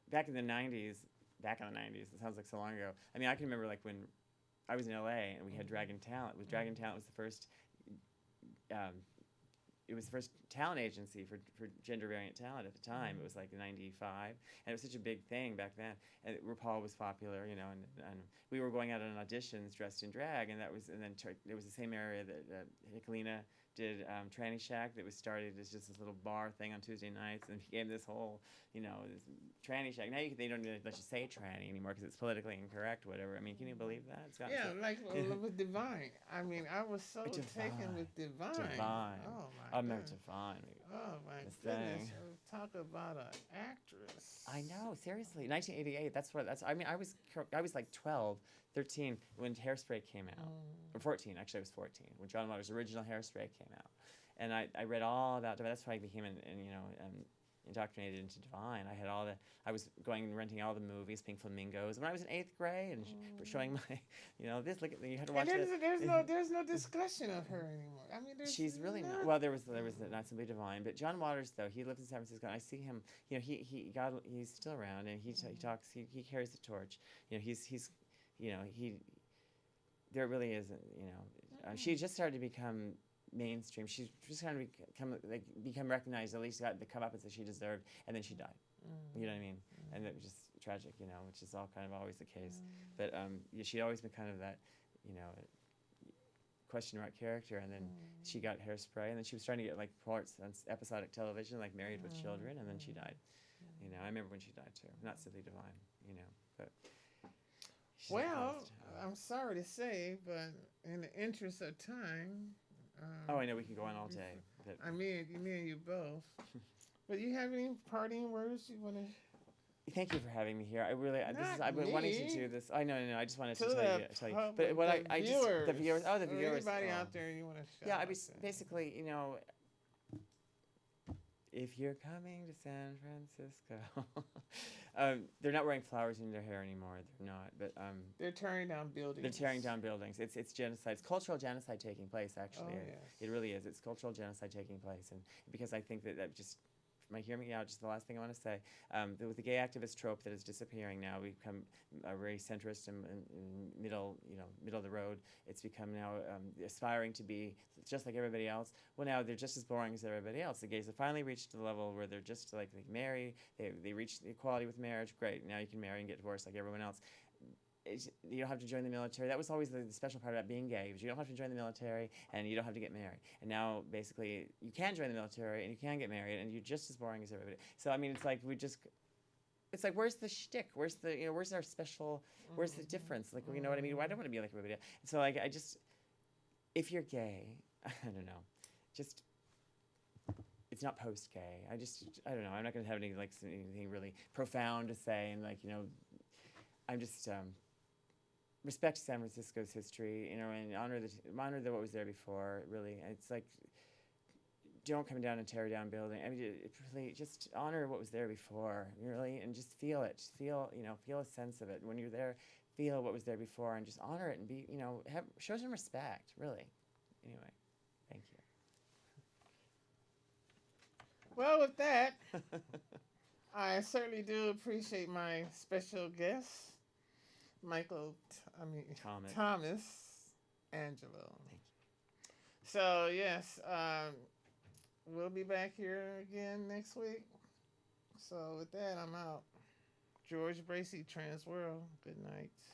Speaker 3: back in the '90s. It sounds like so long ago. I mean, I can remember when I was in LA and we had Dragon Talent. Dragon Talent was the first. It was the first talent agency for gender variant talent at the time. It was like '95, and it was such a big thing back then. And RuPaul was popular, and we were going out on auditions dressed in drag, and then it was the same area that Nicolina did Tranny Shack that was started as just this little bar thing on Tuesday nights and became this whole, this Tranny Shack. Now they don't even let you say tranny anymore because it's politically incorrect, whatever. I mean, can you believe that? It's
Speaker 2: With Divine. I mean, I was so taken with Divine.
Speaker 3: Divine.
Speaker 2: Oh, my God.
Speaker 3: Divine.
Speaker 2: Oh, my goodness. Talk about an actress.
Speaker 3: I know, seriously. 1988, I mean, I was like 12, 13 when Hairspray came out. Or 14, actually I was 14, when John Waters' original Hairspray came out. And I read all about Divine. That's why I became indoctrinated into Divine. I was going and renting all the movies, Pink Flamingos, when I was in 8th grade, and showing my, you had to watch it.
Speaker 2: There's no discussion of her anymore. I mean,
Speaker 3: she's really not. Well, there was Not Simply Divine, but John Waters, though, he lives in San Francisco, and I see him. He's still around, and he talks. He carries the torch. There really isn't. She just started to become mainstream. She's just kind of become recognized. At least got the comeuppance that she deserved, and then she died. You know what I mean? And it was just tragic, which is all kind of always the case. But she'd always been kind of that, question mark character, and then she got Hairspray, and then she was trying to get parts on episodic television, like Married with Children, and then she died. I remember when she died too. Not Simply Divine, but.
Speaker 2: Well, I'm sorry to say, but in the interest of time.
Speaker 3: I know we can go on all day. But
Speaker 2: me and you both. But you have any parting words you want to?
Speaker 3: Thank you for having me here. I've been wanting to do this. I know. I just wanted to tell you.
Speaker 2: But
Speaker 3: the viewers. Oh, the viewers.
Speaker 2: Anybody out there you want to?
Speaker 3: Basically, if you're coming to San Francisco. They're not wearing flowers in their hair anymore. They're not, but
Speaker 2: They're tearing down buildings.
Speaker 3: they're tearing down buildings. It's genocide. It's cultural genocide taking place. Actually,
Speaker 2: Oh, yes.
Speaker 3: it really is. It's cultural genocide taking place, and because I think that just. Hear me out. Just the last thing I want to say. With the gay activist trope that is disappearing now, we've become very centrist and middle of the road. It's become now aspiring to be just like everybody else. Well, now they're just as boring as everybody else. The gays have finally reached the level where they're just like they marry. They reach equality with marriage. Great. Now you can marry and get divorced like everyone else. You don't have to join the military. That was always the special part about being gay, was you don't have to join the military and you don't have to get married. And now, basically, you can join the military and you can get married and you're just as boring as everybody. So, I mean, it's like it's like, where's the shtick? Where's where's our special, where's the difference? Like, you know what I mean? Well, I don't want to be like everybody else. So, like, if you're gay, I don't know, just, it's not post-gay. I don't know. I'm not going to have anything really profound to say. And, like, I'm just, respect San Francisco's history, and honor what was there before. Really, and it's like, don't come down and tear down building. I mean, it really just honor what was there before, really, and just feel it. Just feel a sense of it when you're there. Feel what was there before, and just honor it, and be, show some respect. Really. Anyway, thank you.
Speaker 2: Well, with that, I certainly do appreciate my special guest, Thomas Angelo.
Speaker 3: Thank you.
Speaker 2: So yes, we'll be back here again next week. So with that, I'm out. George Bracey, TransWorld. Good night.